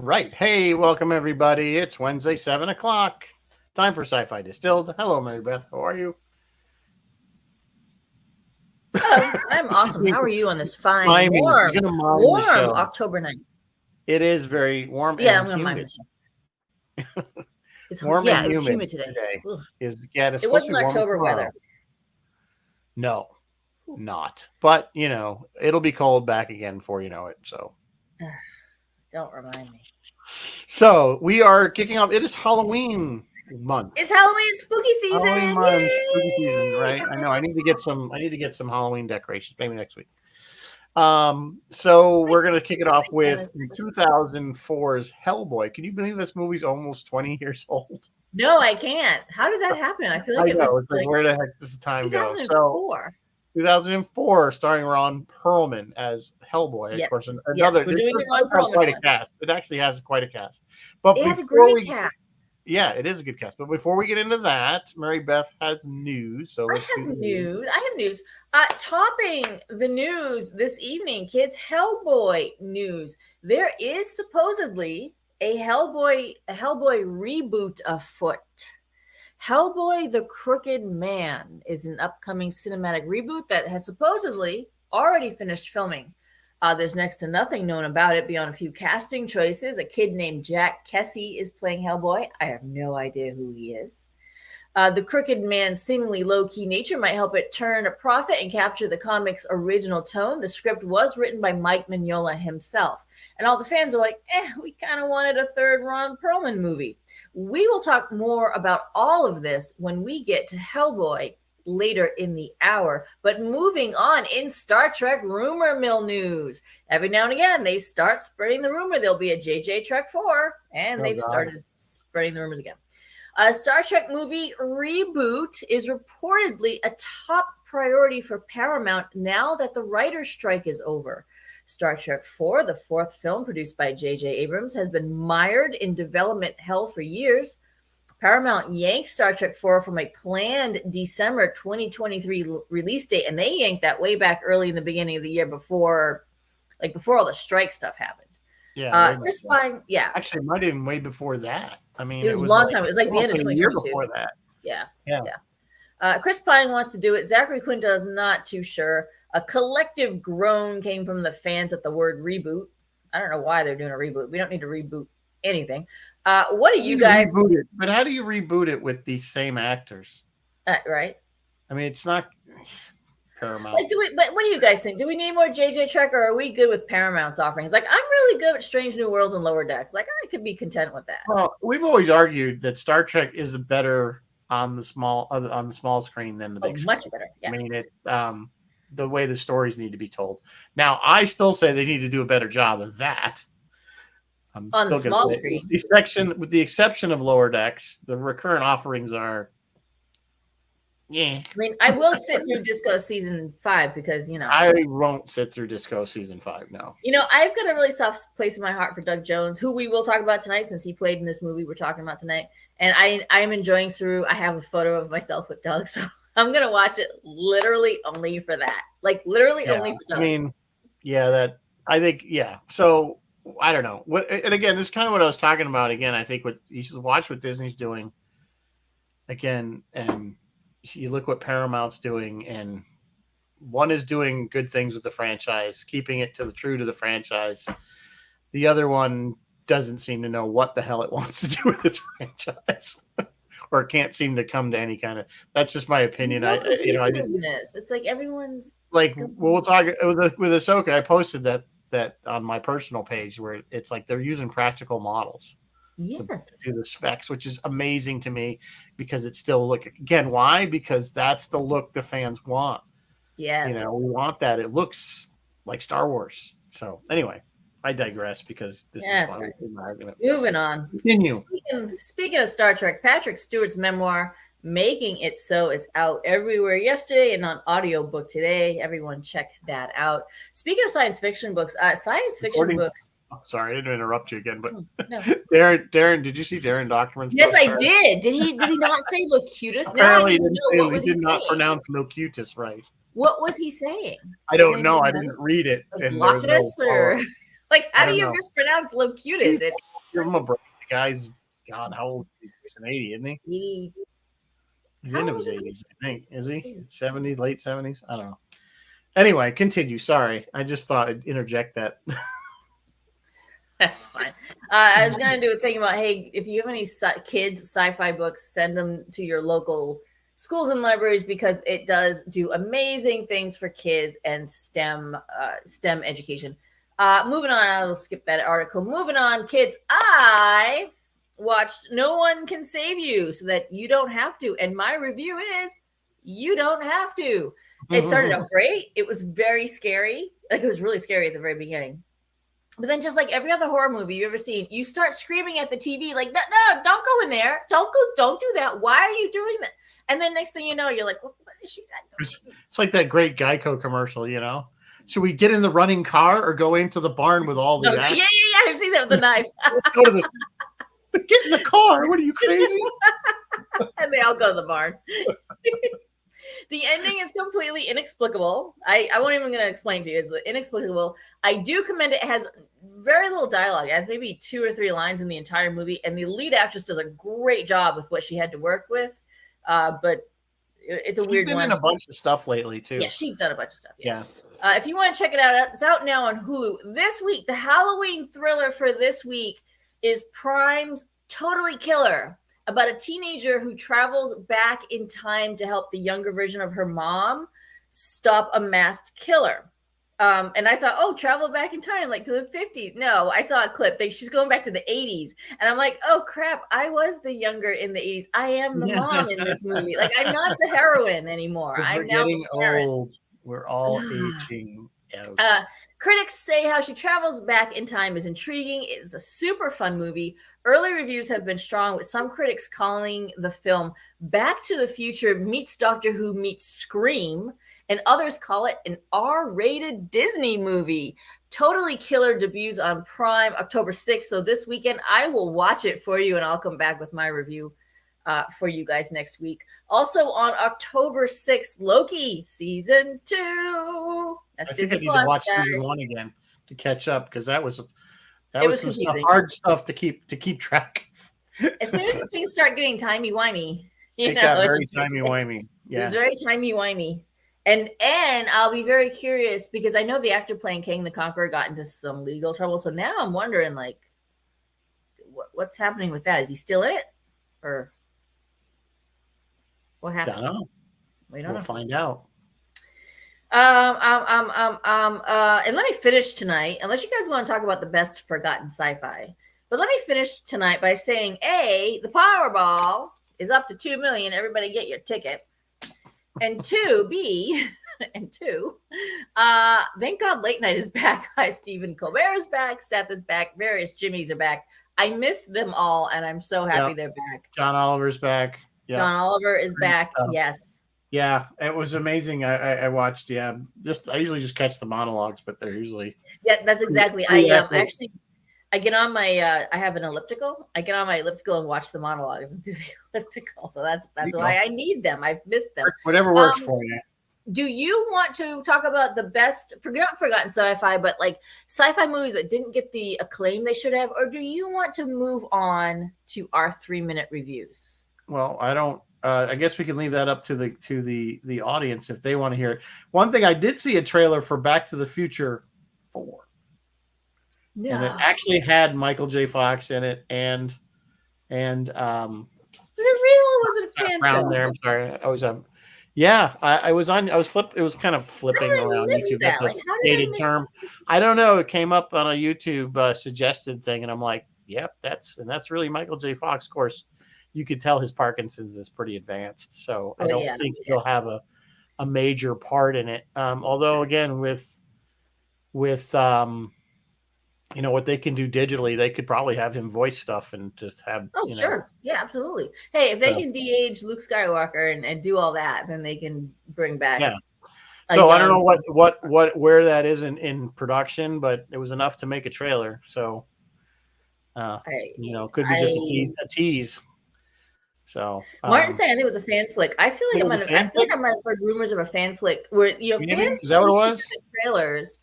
right. Hey, welcome everybody. It's Wednesday, 7 o'clock. Time for Sci-Fi Distilled. Hello, Mary Beth. How are you? Hello, I'm awesome. How are you on this fine, Miming. She's warm, going to mime the warm show. October night? It is very warm Yeah, I'm and going to mime humid. the show. It's Warm yeah, and it was humid humid today. Ugh. It's It supposed to wasn't be warm October tomorrow. weather. No, not. But, it'll be cold back again before you know it. Don't remind me. So we are kicking off. It is Halloween month. It's Halloween spooky season. Halloween month, Yay! spooky season, right? I know. I need to get some Halloween decorations. Maybe next week. So we're gonna kick it off with 2004's Hellboy. Can you believe this movie's almost 20 years old? No, I can't. How did that happen? I feel like it was like where the heck does the time go? 2004. 2004, starring Ron Perlman as Hellboy. Yes, Of course, yes, we're doing the Ron Perlman quite a one. cast. It actually has quite a cast. But it has a before great cast. Yeah, it is a good cast. But before we get into that, Mary Beth has news. So I have news. Topping the news this evening, kids, Hellboy news. There is supposedly a Hellboy reboot afoot. Hellboy the Crooked Man is an upcoming cinematic reboot that has supposedly already finished filming. There's next to nothing known about it beyond a few casting choices. A kid named Jack Kesey is playing Hellboy. I have no idea who he is. The Crooked Man's seemingly low-key nature might help it turn a profit and capture the comic's original tone. The script was written by Mike Mignola himself. And all the fans are like, we kind of wanted a third Ron Perlman movie. We will talk more about all of this when we get to Hellboy later in the hour. But moving on in Star Trek rumor mill news. Every now and again, they start spreading the rumor there'll be a JJ Trek 4, and they've started spreading the rumors again. A Star Trek movie reboot is reportedly a top priority for Paramount now that the writer's strike is over. Star Trek 4, the fourth film produced by J.J. Abrams, has been mired in development hell for years. Paramount yanked Star Trek 4 from a planned December 2023 release date, and they yanked that way back early in the beginning of the year before all the strike stuff happened. Yeah, Chris Pine. Yeah, actually, it might have been way before that. I mean, it was a long time. It was like the end of 2022. Year before that. Yeah. Chris Pine wants to do it. Zachary Quinto is not too sure. A collective groan came from the fans at the word reboot. I don't know why they're doing a reboot. We don't need to reboot anything. What do you guys? But how do you reboot it with these same actors? Right. I mean, it's not Paramount. But what do you guys think? Do we need more JJ Trek, or are we good with Paramount's offerings? Like, I'm really good at Strange New Worlds and Lower Decks. Like, I could be content with that. Well, we've always argued that Star Trek is better on the small screen than the big screen. Much better. Yeah. I mean, the way the stories need to be told. Now, I still say they need to do a better job of that. On the small screen. With the exception of Lower Decks, the recurrent offerings are, I mean, I will sit through Disco season 5 because, I won't sit through Disco season 5, no. I've got a really soft place in my heart for Doug Jones, who we will talk about tonight since he played in this movie we're talking about tonight. And I'm enjoying through. I have a photo of myself with Doug, so I'm going to watch it literally only for that. Like, literally only for Doug. I mean, So, I don't know. And again, this is kind of what I was talking about. Again, I think what you should watch what Disney's doing. Again, and you look what Paramount's doing, and one is doing good things with the franchise, keeping it true to the franchise. The other one doesn't seem to know what the hell it wants to do with its franchise, or can't seem to come to any kind of. That's just my opinion. It's like everyone's like. We'll talk with Ahsoka. I posted that on my personal page where it's like they're using practical models. Yes. To do the specs, which is amazing to me because it's still again. Why? Because that's the look the fans want. Yes. We want that. It looks like Star Wars. So anyway, I digress because this is my argument. Moving on. Continue. Speaking of Star Trek, Patrick Stewart's memoir, Making It So, is out everywhere yesterday and on audiobook today. Everyone check that out. Speaking of science fiction books, books. Oh, sorry, I didn't interrupt you again, but no. Darren, did you see Darren Dochterman's? Yes, I did. Did he not say locutus? Apparently, he did not pronounce locutus right. What was he saying? I don't know. I didn't read it. Locutus or Like, I how do don't you know. mispronounce Locutus? It's Give him a break. The guy's, God, how old is he? He's an 80, isn't he? he, He's how into old his is 80s, I think. Is he? he? 70s, late 70s? I don't know. Anyway, continue. Sorry. I just thought I'd interject that. That's fine. I was gonna do a thing about, hey, if you have any kids sci-fi books, send them to your local schools and libraries because it does do amazing things for kids and STEM education. Moving on, I'll skip that article. Moving on, kids. I watched No One Can Save You so that you don't have to, and my review is you don't have to. It started out great. It was very scary. Like, it was really scary at the very beginning. But then, just like every other horror movie you've ever seen, you start screaming at the TV, like, no, don't go in there. Don't do that. Why are you doing that? And then next thing you know, you're like, what is she doing? It's like that great Geico commercial, you know? Should we get in the running car or go into the barn with all the Yeah. I've seen that with the knife. Let's go to get in the car. What are you, crazy? And they all go to the barn. The ending is completely inexplicable. I won't even going to explain to you. It's inexplicable. I do commend it. It has very little dialogue. It has maybe 2 or 3 lines in the entire movie. And the lead actress does a great job with what she had to work with. But it's a weird one. She's been in a bunch of stuff lately, too. Yeah, she's done a bunch of stuff. Yeah. If you want to check it out, it's out now on Hulu. This week, the Halloween thriller for this week is Prime's Totally Killer, about a teenager who travels back in time to help the younger version of her mom stop a masked killer. And I thought, oh, travel back in time, like to the 50s. No, I saw a clip. She's going back to the 80s. And I'm like, oh, crap. I was the younger in the 80s. I am the mom in this movie. Like, I'm not the heroine anymore. I'm now getting the parent. old. We're all aging out. Critics say how she travels back in time is intriguing. It's a super fun movie. Early reviews have been strong, with some critics calling the film Back to the Future meets Doctor Who meets Scream, and others call it an R-rated Disney movie. Totally Killer debuts on Prime October 6th, so this weekend I will watch it for you, and I'll come back with my review for you guys next week. Also on October 6th, Loki season 2. That's Disney Plus. I need to watch season 1 again to catch up, because that was some stuff, hard stuff to keep track of. As soon as things start getting timey-wimey, it got very timey-wimey. Yeah. It was very timey-wimey. And I'll be very curious, because I know the actor playing Kang the Conqueror got into some legal trouble. So now I'm wondering, like, what's happening with that? Is he still in it? Or what happened? I don't know. We'll find out. And let me finish tonight, unless you guys want to talk about the best forgotten sci-fi. But let me finish tonight by saying, A, the Powerball is up to 2 million. Everybody get your ticket. And 2, B, and 2, thank God Late Night is back. Hi, Stephen Colbert is back. Seth is back. Various Jimmys are back. I miss them all, and I'm so happy they're back. John Oliver's back. Yep. John Oliver is back. Yes. Yeah, it was amazing. I watched. Yeah, I usually just catch the monologues, but they're usually. Yeah, that's exactly. I get on my. I have an elliptical. I get on my elliptical and watch the monologues and do the elliptical. So that's why I need them. I've missed them. Whatever works for you. Do you want to talk about the best forgotten sci-fi, but like sci-fi movies that didn't get the acclaim they should have, or do you want to move on to our 3-minute reviews? Well, I don't. I guess we can leave that up to the audience if they want to hear it. One thing, I did see a trailer for Back to the Future 4. No. And it actually had Michael J. Fox in it, and the real wasn't a fan around there. I'm sorry, I was I was it was kind of flipping around YouTube. That's a dated term. I don't know. It came up on a YouTube suggested thing, and I'm like, yep, that's really Michael J. Fox. Of course, you could tell his Parkinson's is pretty advanced, so I don't think he'll have a major part in it. Although, again, with what they can do digitally, they could probably have him voice stuff and just have. Oh, sure. Yeah, absolutely. Hey, if they can de-age Luke Skywalker and do all that, then they can bring back. Yeah. So I don't know where that is in production, but it was enough to make a trailer. So, could be just a tease. So Martin said I think it was a fan flick. I feel like I might have heard rumors of a fan flick where fans is that what it was? trailers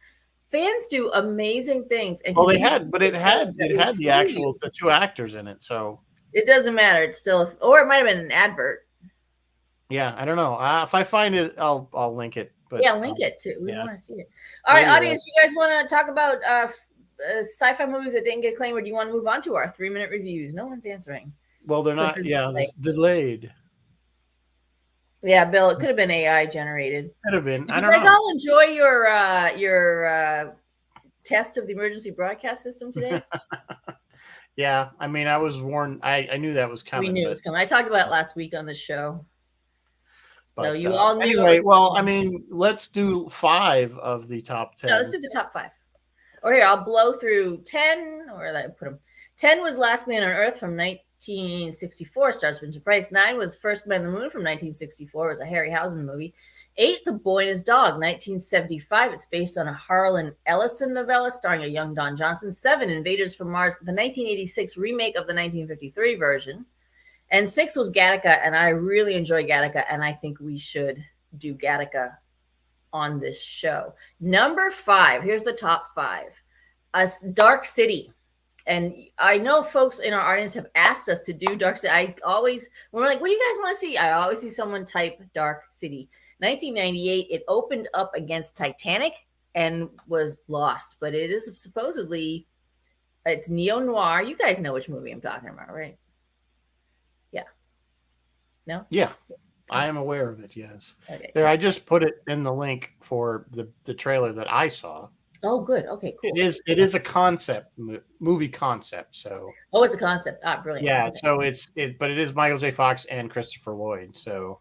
Fans do amazing things, and Well, can they do had, but things that it will had the fool you. the two actors in it. So It doesn't matter. It's still, or it might have been an advert. yeah, I don't know. If I find it, I'll link it. But Yeah, link it too. We yeah. want to see it. All But right, anyway, audience, you guys want to talk about sci-fi movies that didn't get acclaimed, or do you want to move on to our 3-minute reviews? No one's answering. well, they're Chris not. is Yeah, like, it's delayed. yeah, Bill, it could have been AI generated. Could have been. Did I you don't guys know. all enjoy your test of the emergency broadcast system today? Yeah, I mean, I was warned. I knew that was We coming, knew it but was coming. I talked about it last week on the show. So but you all knew it anyway, was well, I coming. mean, let's do 5 of the top 10. No, let's do the top 5. Or here, I'll blow through 10. Where did I put them? 10 was Last Man on Earth from 1964, stars Spencer Price. 9 was First Man on the Moon from 1964. It was a Harryhausen movie. 8 is A Boy and His Dog, 1975. It's based on a Harlan Ellison novella starring a young Don Johnson. 7, Invaders from Mars, the 1986 remake of the 1953 version. And 6 was Gattaca, and I really enjoy Gattaca, and I think we should do Gattaca on this show. Number 5, here's the top 5. Dark City. And I know folks in our audience have asked us to do Dark City. I always, when we're like, what do you guys want to see? I always see someone type Dark City. 1998, it opened up against Titanic and was lost, but it is supposedly, it's neo-noir. You guys know which movie I'm talking about, right? Yeah. No? Yeah, I am aware of it. Yes. Okay. There, I just put it in the link for the trailer that I saw. Oh, good. Okay, cool. It is a concept movie concept. So oh, it's a concept. Ah, brilliant. yeah, okay. so but it is Michael J. Fox and Christopher Lloyd. So,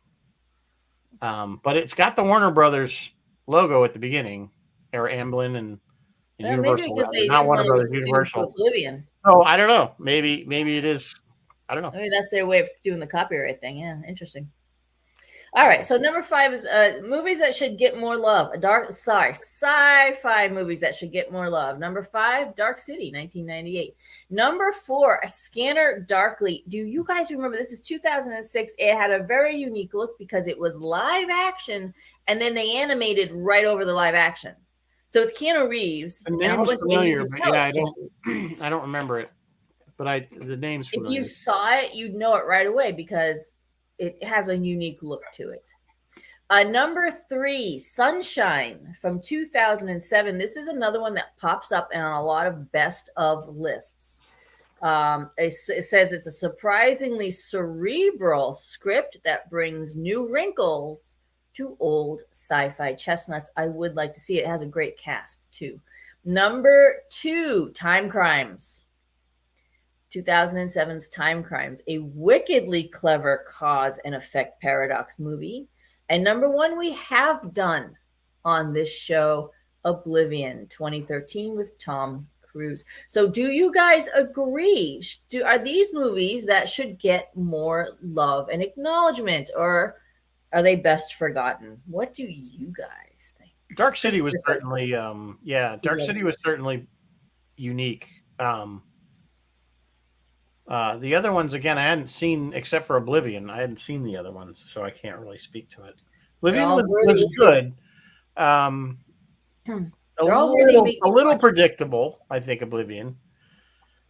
but it's got the Warner Brothers logo at the beginning, or Amblin and Universal. Maybe because they Not didn't Warner want to Brothers, get sued Universal. for Oblivion. Oh, I don't know. Maybe it is. I don't know. Maybe that's their way of doing the copyright thing. Yeah, interesting. All right, so number 5 is movies that should get more love. Sci-fi movies that should get more love. Number 5, Dark City, 1998. Number 4, A Scanner Darkly. Do you guys remember? This is 2006. It had a very unique look because it was live action, and then they animated right over the live action. So it's Keanu Reeves. The name is familiar, but yeah, I don't remember it. But the name's familiar. If you saw it, you'd know it right away because it has a unique look to it. Number 3, Sunshine from 2007. This is another one that pops up on a lot of best of lists. It says it's a surprisingly cerebral script that brings new wrinkles to old sci-fi chestnuts. I would like to see it. It has a great cast too. Number 2, Time Crimes. 2007's Time Crimes, a wickedly clever cause and effect paradox movie. And number 1, we have done on this show, Oblivion, 2013 with Tom Cruise. So do you guys agree? Are these movies that should get more love and acknowledgement, or are they best forgotten? What do you guys think? Dark City was certainly, Dark City was certainly unique. The other ones, again, I hadn't seen, except for Oblivion. I hadn't seen the other ones, so I can't really speak to it. Oblivion was good. A little predictable, I think, Oblivion.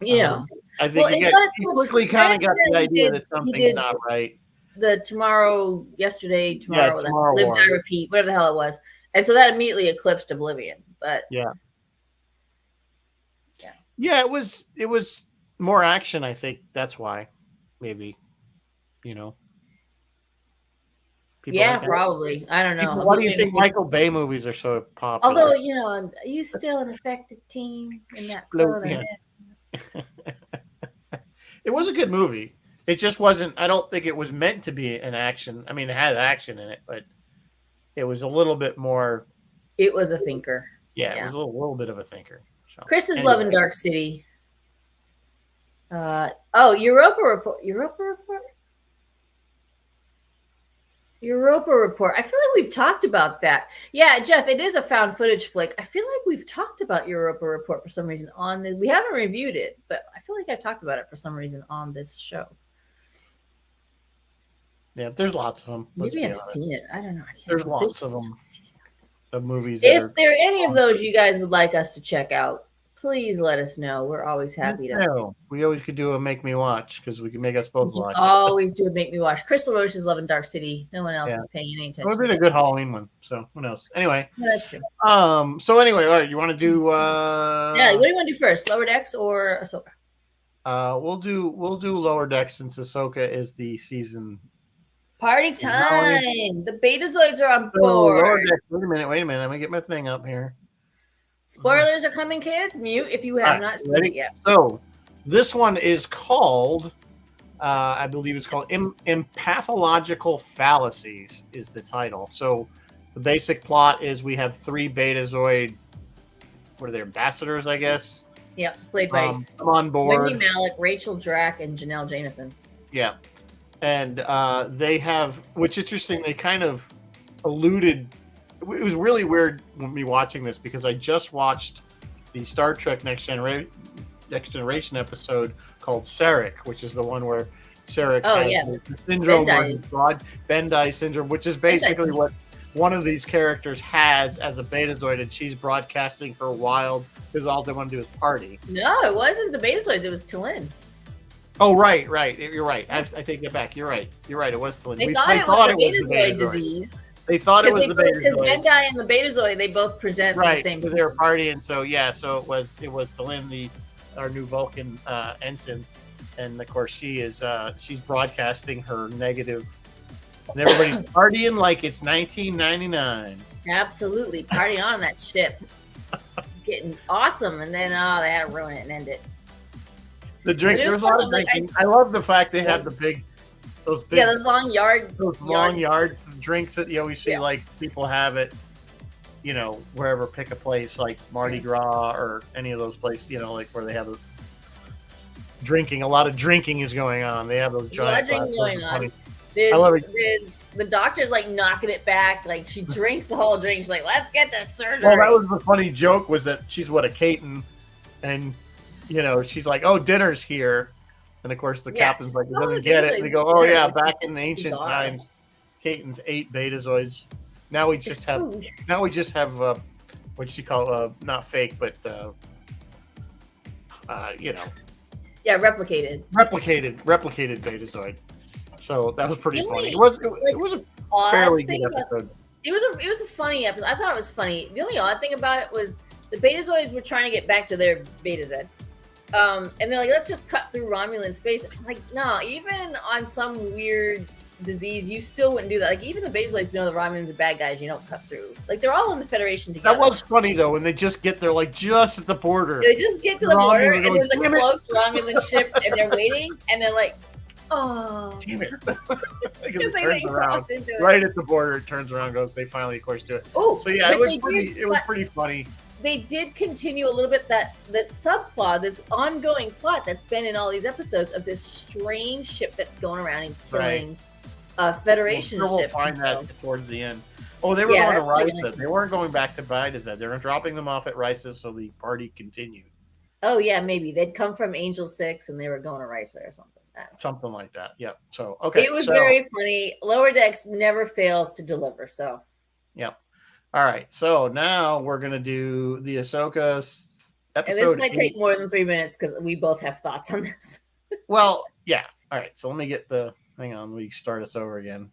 Yeah. I think you quickly kind of got the idea that something's not right. The tomorrow, yesterday, tomorrow, tomorrow live, die, repeat, whatever the hell it was. And so that immediately eclipsed Oblivion. But yeah, it was more action, I think. That's why, maybe, people probably. I don't know. Why do you think Michael Bay movies are so popular? Although, you still an effective team in that Southern It was a good movie. It just wasn't. I don't think it was meant to be an action. I mean, it had action in it, but it was a little bit more. It was a thinker. Yeah, it was a little bit of a thinker. So, Chris is loving Dark City. Europa Report. I feel like we've talked about that. Yeah, Jeff, it is a found footage flick. I feel like we've talked about Europa Report for some reason on this. We haven't reviewed it, but I feel like I talked about it for some reason on this show. Yeah, there's lots of them. Maybe I've seen it. I don't know. There's lots of them. of movies that If are. there are any of those you guys would like us to check out, please let us know. We're always happy to. No, we always could do a make me watch because we can make us both You watch. always do a make me watch. Crystal Roche is loving Dark City. No one else Yeah. is paying any It would attention. be a good Halloween one. So who knows? Anyway. Yeah, that's true. So anyway, all right. You want to do? Yeah. What do you want to do first? Lower Decks or Ahsoka? We'll do Lower Decks since Ahsoka is the season. Party time! The Betazoids are on So board. Lower Decks. Wait a minute. Let me get my thing up here. Spoilers are coming, kids. Mute if you have not seen it yet. So this one is called, I believe it's called Empathological Fallacies is the title. So the basic plot is we have 3 Betazoid, what are they, ambassadors, I guess? Yeah, played by come on board. Wendy Malick, Rachel Drak, and Janelle Jameson. Yeah. And they have, which is interesting, they kind of alluded. It was really weird when me watching this because I just watched the Star Trek Next Generation episode called Sarek, which is the one where Sarek has the syndrome, Bendai syndrome, which is basically what one of these characters has as a Betazoid, and she's broadcasting her wild because all they want to do is party. No, it wasn't the Betazoids. It was T'Lyn. Oh, right. You're right. I take it back. You're right. It was T'Lyn. They thought it was the Betazoid disease. They thought it was the Betazoid. Because Bendai and the Betazoid, they both present the same. Right, they were partying. So it was T'Lyn, our new Vulcan ensign, and of course she's broadcasting her negative, and everybody's partying like it's 1999. Absolutely, party on that ship. It's getting awesome, and then they had to ruin it and end it. The drink. There's a lot of drinking. I love the fact they have those long yards, drinks that you always see like people have it, wherever, pick a place like Mardi Gras or any of those places, like where they have drinking. A lot of drinking is going on. They have those giant drinking going on. I love it. The doctor's like knocking it back. Like she drinks the whole drink. She's like, "Let's get the surgery." Well, that was the funny joke, was that she's a Caton, and she's like, "Oh, dinner's here." And of course, the captain's like, he doesn't get it. And they go, "Oh yeah, back in ancient times, Caton's 8 Betazoids. Now we just have what you call not fake, but replicated Betazoid." So that was pretty funny. It was a fairly good episode. It was a funny episode. I thought it was funny. The only odd thing about it was the Betazoids were trying to get back to their Betazed. And they're like, let's just cut through Romulan space. I'm like, no, even on some weird disease, you still wouldn't do that. Like, even the Betazoids know the Romulans are bad guys. You don't cut through. Like, they're all in the Federation together. That was funny, though, when they just get there, like, just at the border. They just get to the border, and there's a cloaked Romulan ship, and they're waiting, and they're like, oh. Damn it. Because it turns around. Right at the border, it turns around and goes, they finally, of course, do it. Oh, so, yeah, it was pretty funny. They did continue a little bit this subplot, this ongoing plot that's been in all these episodes of this strange ship that's going around and killing Federation ship. We'll find that towards the end. Oh, they were going to Risa. They weren't going back to Bidazed. They were dropping them off at Risa, so the party continued. Oh yeah, maybe they'd come from Angel 6 and they were going to Risa or something. Something like that. Yep. So okay. It was very funny. Lower Decks never fails to deliver. So. Yep. All right, so now we're going to do the Ahsoka episode. And this might take more than 3 minutes because we both have thoughts on this. Well, yeah. All right, so let me get hang on, let me start us over again.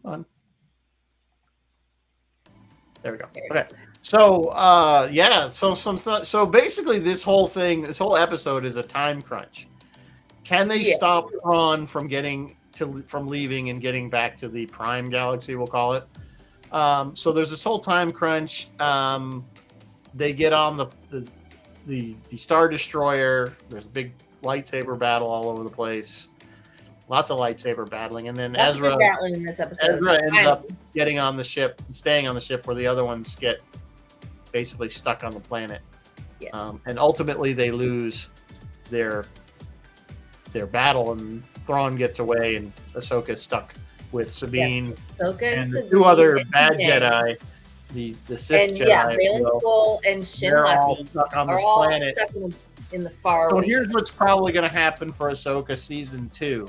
Come on. There we go. Okay. So, so basically this whole episode is a time crunch. Can they stop Thrawn from leaving and getting back to the Prime Galaxy, we'll call it? So there's this whole time crunch. They get on the Star Destroyer. There's a big lightsaber battle all over the place. Lots of lightsaber battling, and then Ezra battling in this episode. Ezra ends up getting on the ship, staying on the ship, where the other ones get basically stuck on the planet. Yes. And ultimately they lose their battle, and Thrawn gets away, and Ahsoka's stuck with Sabine and the 2 other bad Jedi, the Sith Jedi. Yeah, Valence Cole and Shin Hati stuck on this planet. Stuck in the far So here's what's probably going to happen for Ahsoka season 2.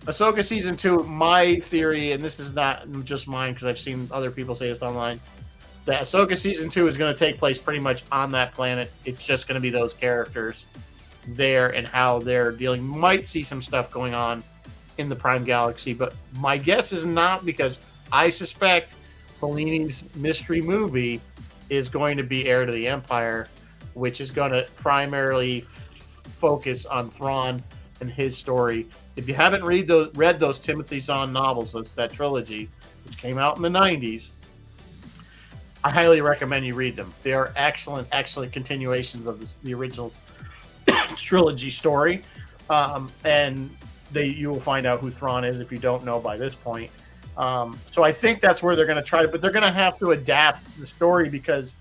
Ahsoka season 2, my theory, and this is not just mine because I've seen other people say this online, that Ahsoka season 2 is going to take place pretty much on that planet. It's just going to be those characters there and how they're dealing. Might see some stuff going on in the Prime Galaxy, but my guess is not, because I suspect Fellini's mystery movie is going to be Heir to the Empire, which is going to primarily focus on Thrawn and his story. If you haven't read those Timothy Zahn novels, that trilogy, which came out in the 90s, I highly recommend you read them. They are excellent, excellent continuations of the original trilogy story. And you will find out who Thrawn is if you don't know by this point. So I think that's where they're going to try to, but they're going to have to adapt the story because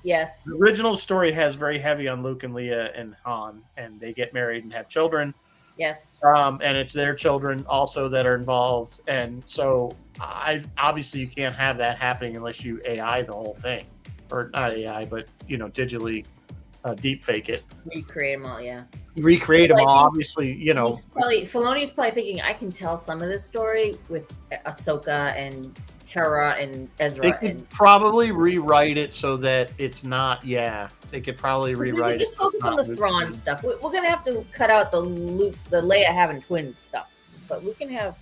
yes, the original story has very heavy on Luke and Leia and Han, and they get married and have children. yes. And it's their children also that are involved. And so obviously you can't have that happening unless you AI the whole thing, or not AI, but digitally deep fake it. Recreate them all, yeah. Recreate them all, obviously, Filoni's probably thinking, I can tell some of this story with Ahsoka and Hera and Ezra. They could probably rewrite it so that it's not, they could probably rewrite it. Just focus on the Thrawn stuff. We're going to have to cut out the Leia having twins stuff, but we can have.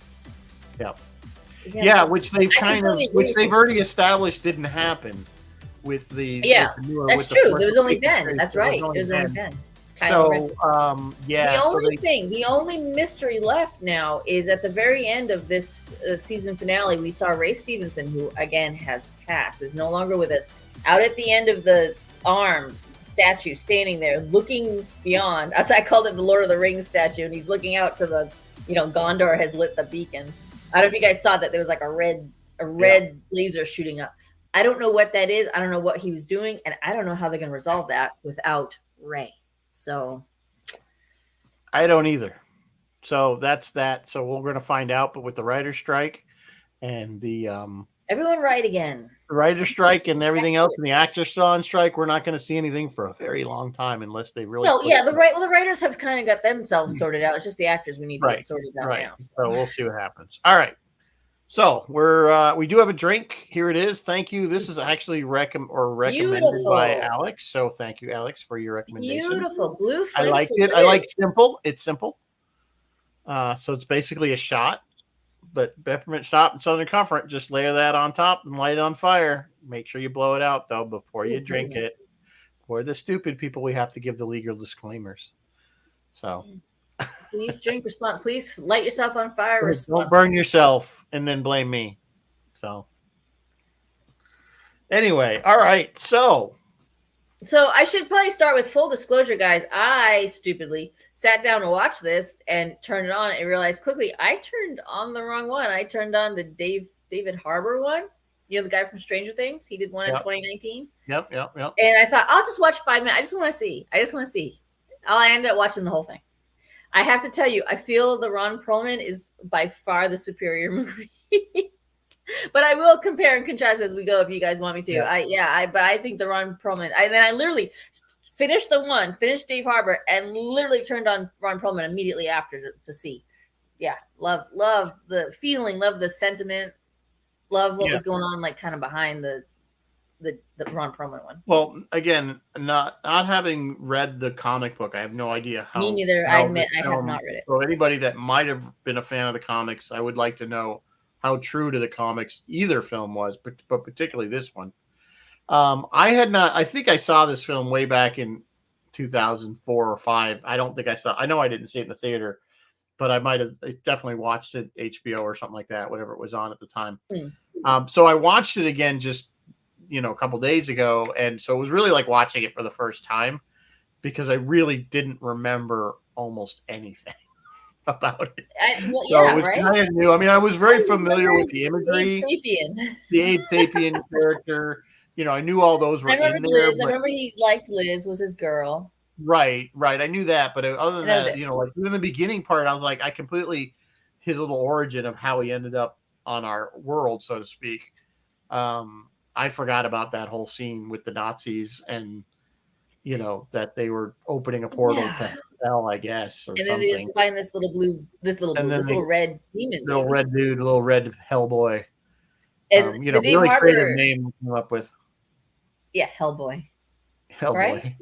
Yeah, which they've already established didn't happen with the. Yeah, that's true. There was only Ben. That's right. There was only Ben. So, The only mystery left now is at the very end of this season finale, we saw Ray Stevenson, who again has passed, is no longer with us, out at the end of the arm statue, standing there looking beyond. As I called it, the Lord of the Rings statue, and he's looking out to the, Gondor has lit the beacon. I don't know if you guys saw that. There was like a red laser shooting up. I don't know what that is. I don't know what he was doing, and I don't know how they're going to resolve that without Ray. So I don't either. So that's that. So we're going to find out, but with the writer's strike and the everyone write again. The writer's strike and everything else, and the actors still on strike, we're not going to see anything for a very long time unless they really. No, yeah, the writers have kind of got themselves sorted out. It's just the actors we need to get sorted out now. So we'll see what happens. All right. So we do have a drink. Here it is. Thank you. This is actually recommended by Alex. So thank you, Alex, for your recommendation. Beautiful blue. I liked it. I like simple. It's simple. So it's basically a shot, but peppermint shot and Southern Comfort. Just layer that on top and light it on fire. Make sure you blow it out though before you drink it. For the stupid people, we have to give the legal disclaimers. So. Please drink responsibly. Please light yourself on fire. Don't burn yourself and then blame me. So, anyway, all right. So I should probably start with full disclosure, guys. I stupidly sat down to watch this and turned it on and realized quickly I turned on the wrong one. I turned on the David Harbour one. You know, the guy from Stranger Things. He did one in 2019. Yep. And I thought, I'll just watch 5 minutes. I just want to see. I ended up watching the whole thing. I have to tell you, I feel the Ron Perlman is by far the superior movie. But I will compare and contrast as we go if you guys want me to. But I think the Ron Perlman. I literally finished Dave Harbour, and literally turned on Ron Perlman immediately after to see. Yeah, love the feeling, love the sentiment, love what was going on, like kind of behind the Ron Perlman one. Well, again, not having read the comic book, I have no idea how. Me neither. I admit I have not read it. So anybody that might have been a fan of the comics, I would like to know how true to the comics either film was, but particularly this one. I had not. I think I saw this film way back in 2004 or 5. I don't think I saw. I know I didn't see it in the theater, but I might have definitely watched it HBO or something like that, whatever it was on at the time. So I watched it again just a couple days ago, and so it was really like watching it for the first time because I really didn't remember almost anything about it. It was kind of new. I mean, I was very familiar with the imagery, the Abe Sapien character. I knew all those were in there. Liz. I remember he liked Liz, was his girl. Right. I knew that, but other than that, like even the beginning part, I was like, I completely his little origin of how he ended up on our world, so to speak. I forgot about that whole scene with the Nazis, and that they were opening a portal to Yeah. hell, I guess, or And then they something. just find And then this little red demon baby. little red Hellboy. And the Dave Really creative Harbour, name came up with yeah, Hellboy, right?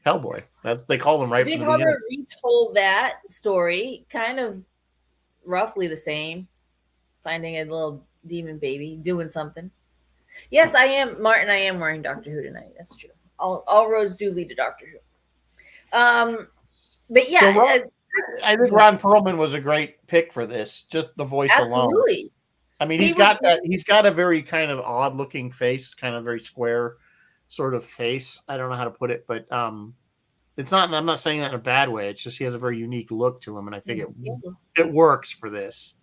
Hellboy. Hellboy. They called him right from Dave the beginning. Harbour retold that story, kind of roughly the same, finding a little demon baby doing something. Yes, I am, Martin. I am wearing Doctor Who tonight. That's true. All roads do lead to Doctor Who. But yeah, So I think Ron Perlman was a great pick for this. Just the voice alone. absolutely. I mean, he's got a very kind of odd looking face, kind of very square sort of face. I don't know how to put it, but it's not. I'm not saying that in a bad way. It's just he has a very unique look to him, and I think it works for this.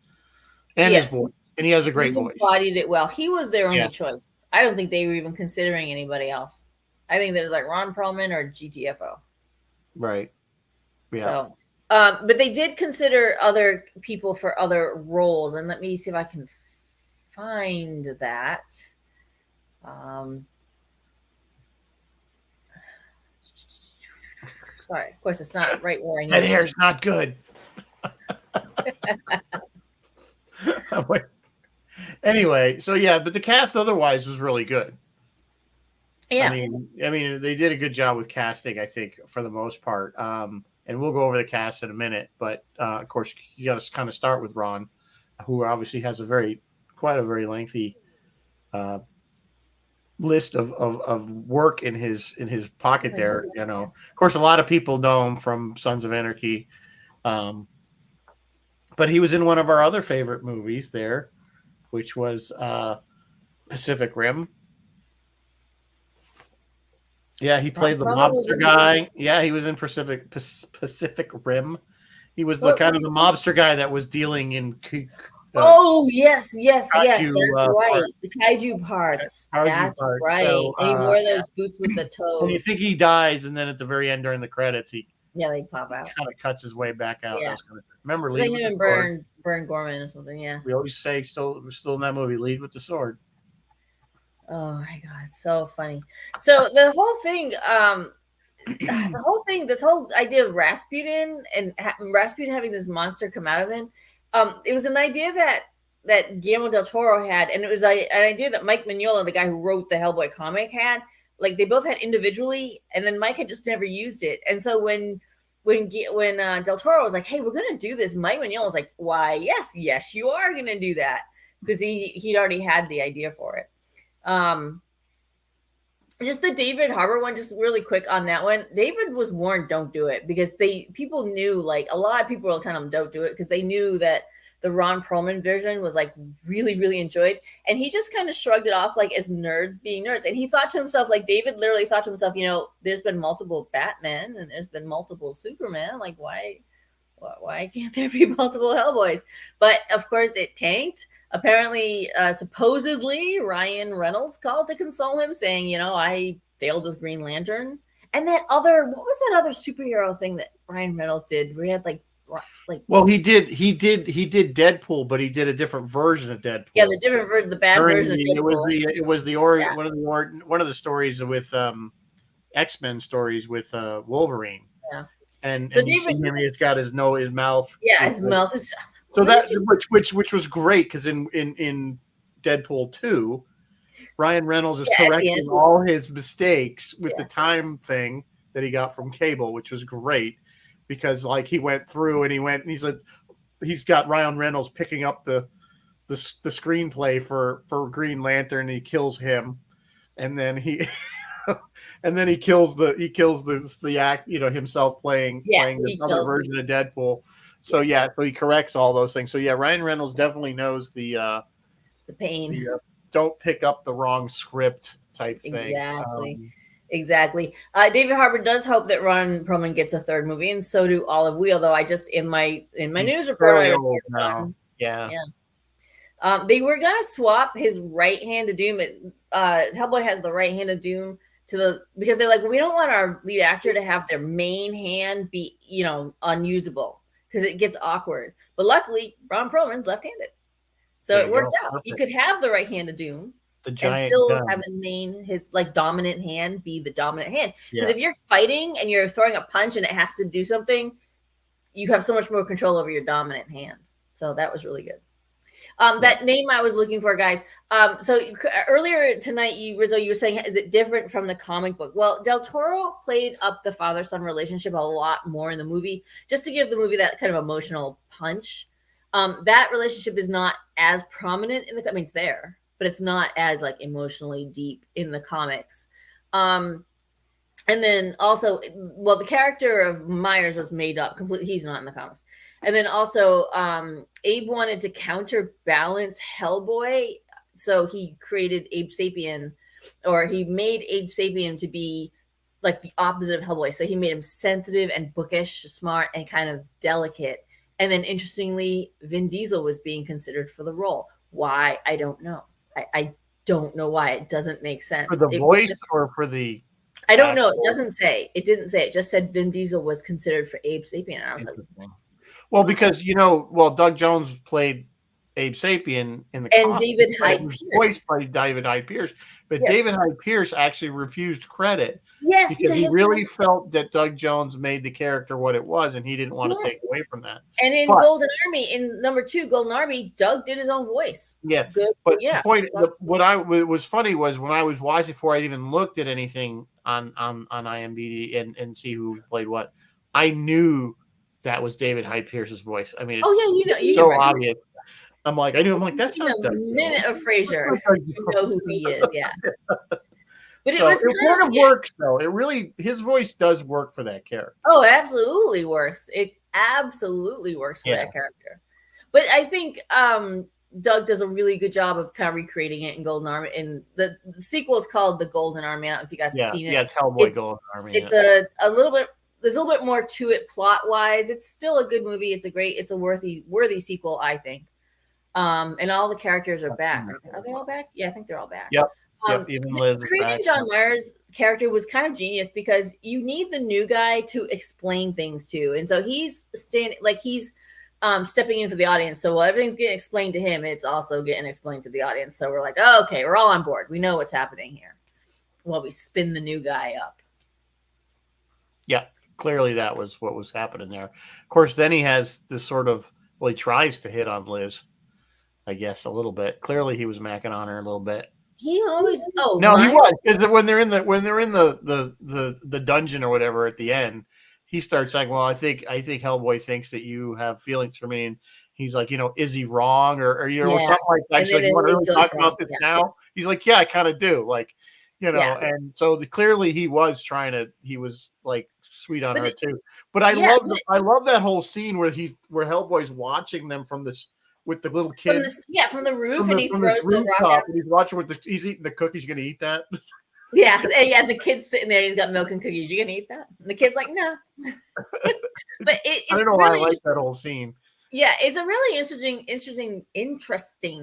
And his voice, and he has a great voice. Embodied it well. He was their only choice. I don't think they were even considering anybody else. I think there's like Ron Perlman or GTFO. Right. Yeah. So, but they did consider other people for other roles, and let me see if I can find that. Sorry, of course it's not right where I need. That hair's not good. Anyway, so yeah, but the cast otherwise was really good. Yeah. I mean, they did a good job with casting, I think, for the most part. And we'll go over the cast in a minute, but of course, you got to kind of start with Ron, who obviously has quite a very lengthy list of work in his pocket there. Of course, a lot of people know him from Sons of Anarchy, but he was in one of our other favorite movies there, which was Pacific Rim. Yeah, he played the mobster guy. Yeah, he was in Pacific Rim. He was the kind of the mobster guy that was dealing in. Yes, that's right. The kaiju parts. That's right. So, and he wore those boots with the toes. And you think he dies, and then at the very end during the credits, they pop out. Kind of cuts his way back out. Yeah. Remember, Lead with the sword. Burn Gorman or something. Yeah. We always say still in that movie, lead with the sword. Oh my god, so funny. So the whole thing, this whole idea of Rasputin and Rasputin having this monster come out of him, it was an idea that Guillermo del Toro had, and it was an idea that Mike Mignola, the guy who wrote the Hellboy comic, had. Like they both had individually, and then Mike had just never used it. And so when Del Toro was like, "Hey, we're gonna do this," Mike Mignola was like, "Why, yes, you are gonna do that," because he'd already had the idea for it. Just the David Harbour one, just really quick on that one. David was warned, don't do it, because people knew, like a lot of people were telling him don't do it because they knew that the Ron Perlman version was like really, really enjoyed. And he just kind of shrugged it off like as nerds being nerds. And he thought to himself, like David literally thought to himself, there's been multiple Batmen and there's been multiple Superman. Like why can't there be multiple Hellboys? But of course it tanked. Apparently, supposedly, Ryan Reynolds called to console him, saying, I failed with Green Lantern. And what was that other superhero thing that Ryan Reynolds did? Where he had well, he did Deadpool, but he did a different version of Deadpool. Yeah, the different version, the bad version of Deadpool. It was one of the stories with X-Men stories with Wolverine. Yeah, and so David, he's got his mouth. Yeah, his mouth is. So which was great because in Deadpool 2, Ryan Reynolds is correcting all his mistakes with the time thing that he got from Cable, which was great because like he went through and he said he's got Ryan Reynolds picking up the screenplay for Green Lantern and he kills him, and then he kills the act himself playing the other version of Deadpool. So so he corrects all those things. So Ryan Reynolds definitely knows the pain. Don't pick up the wrong script type thing. Exactly. David Harbour does hope that Ron Perlman gets a third movie, and so do all of we. Although I just in my news report, they were gonna swap his right hand to Doom. Hellboy has the right hand of Doom because they're like, we don't want our lead actor to have their main hand be unusable because it gets awkward. But luckily, Ron Perlman's left-handed, so it worked out. Perfect. He could have the right hand of Doom. the and giant still gun. have his like dominant hand be the dominant hand. Because Yeah. if you're fighting and you're throwing a punch and it has to do something, you have so much more control over your dominant hand. So that was really good. That name I was looking for, guys. So earlier tonight, Rizzo, you were saying, is it different from the comic book? Well, Del Toro played up the father-son relationship a lot more in the movie, just to give the movie that kind of emotional punch. That relationship is not as prominent in the. I mean, it's there, but it's not as like emotionally deep in the comics. And then also, well, the character of Myers was made up completely. He's not in the comics. And then also, Abe wanted to counterbalance Hellboy. So he created Abe Sapien, or he made Abe Sapien to be like the opposite of Hellboy. So he made him sensitive and bookish, smart, and kind of delicate. And then interestingly, Vin Diesel was being considered for the role. Why? I don't know. I don't know why. It doesn't make sense. For the voice or for the I don't know. It doesn't say. It didn't say. It just said Vin Diesel was considered for Abe Sapien. And I was like, well, because Doug Jones played Abe Sapien in the and comics, David Hyde Pierce voiced by David Hyde Pierce, but yes. David Hyde Pierce actually refused credit. Yes, because he really felt that Doug Jones made the character what it was, and he didn't want to take away from that. And in Golden Army, in number 2, Golden Army, Doug did his own voice. Yeah, good. But yeah, the point, what was funny was when I was watching before I even looked at anything on IMDb and see who played what, I knew that was David Hyde Pierce's voice. I mean, it's so obvious. I'm like, that's not Doug Jones. Minute of Frasier, you know who he is. Yeah. But so it kind of works, though. It really, his voice does work for that character. Oh, it absolutely works. It absolutely works for that character. But I think Doug does a really good job of kind of recreating it in Golden Army. And the sequel is called The Golden Army. I don't know if you guys have seen it. Yeah, it's Hellboy Golden Army. It's a little bit. There's a little bit more to it plot wise. It's still a good movie. It's a worthy sequel, I think. And all the characters are back. Are they all back? Yeah, I think they're all back. Yep. Even Liz creating John Myers' character was kind of genius because you need the new guy to explain things to, and so he's stepping in for the audience. So while everything's getting explained to him, it's also getting explained to the audience. So we're like, oh, okay, we're all on board. We know what's happening here. While we spin the new guy up. Yeah, clearly that was what was happening there. Of course, then he has this sort of he tries to hit on Liz, I guess, a little bit. Clearly, he was macking on her a little bit. He always he was, because when they're in the dungeon or whatever at the end, he starts saying, "Well, I think Hellboy thinks that you have feelings for me," and he's like, "Is he wrong or something like that?" She's like, "You want to really talk about this now?" He's like, "Yeah, I kind of do." Like, and so clearly he was like sweet on her too. But I love that whole scene where Hellboy's watching them from this. With the little kid, from the roof, and he throws the rock top, and he's watching he's eating the cookies. You gonna eat that? Yeah. The kid's sitting there. He's got milk and cookies. You gonna eat that? And the kid's like, no. But it's I don't know why I like that whole scene. Yeah, it's a really interesting.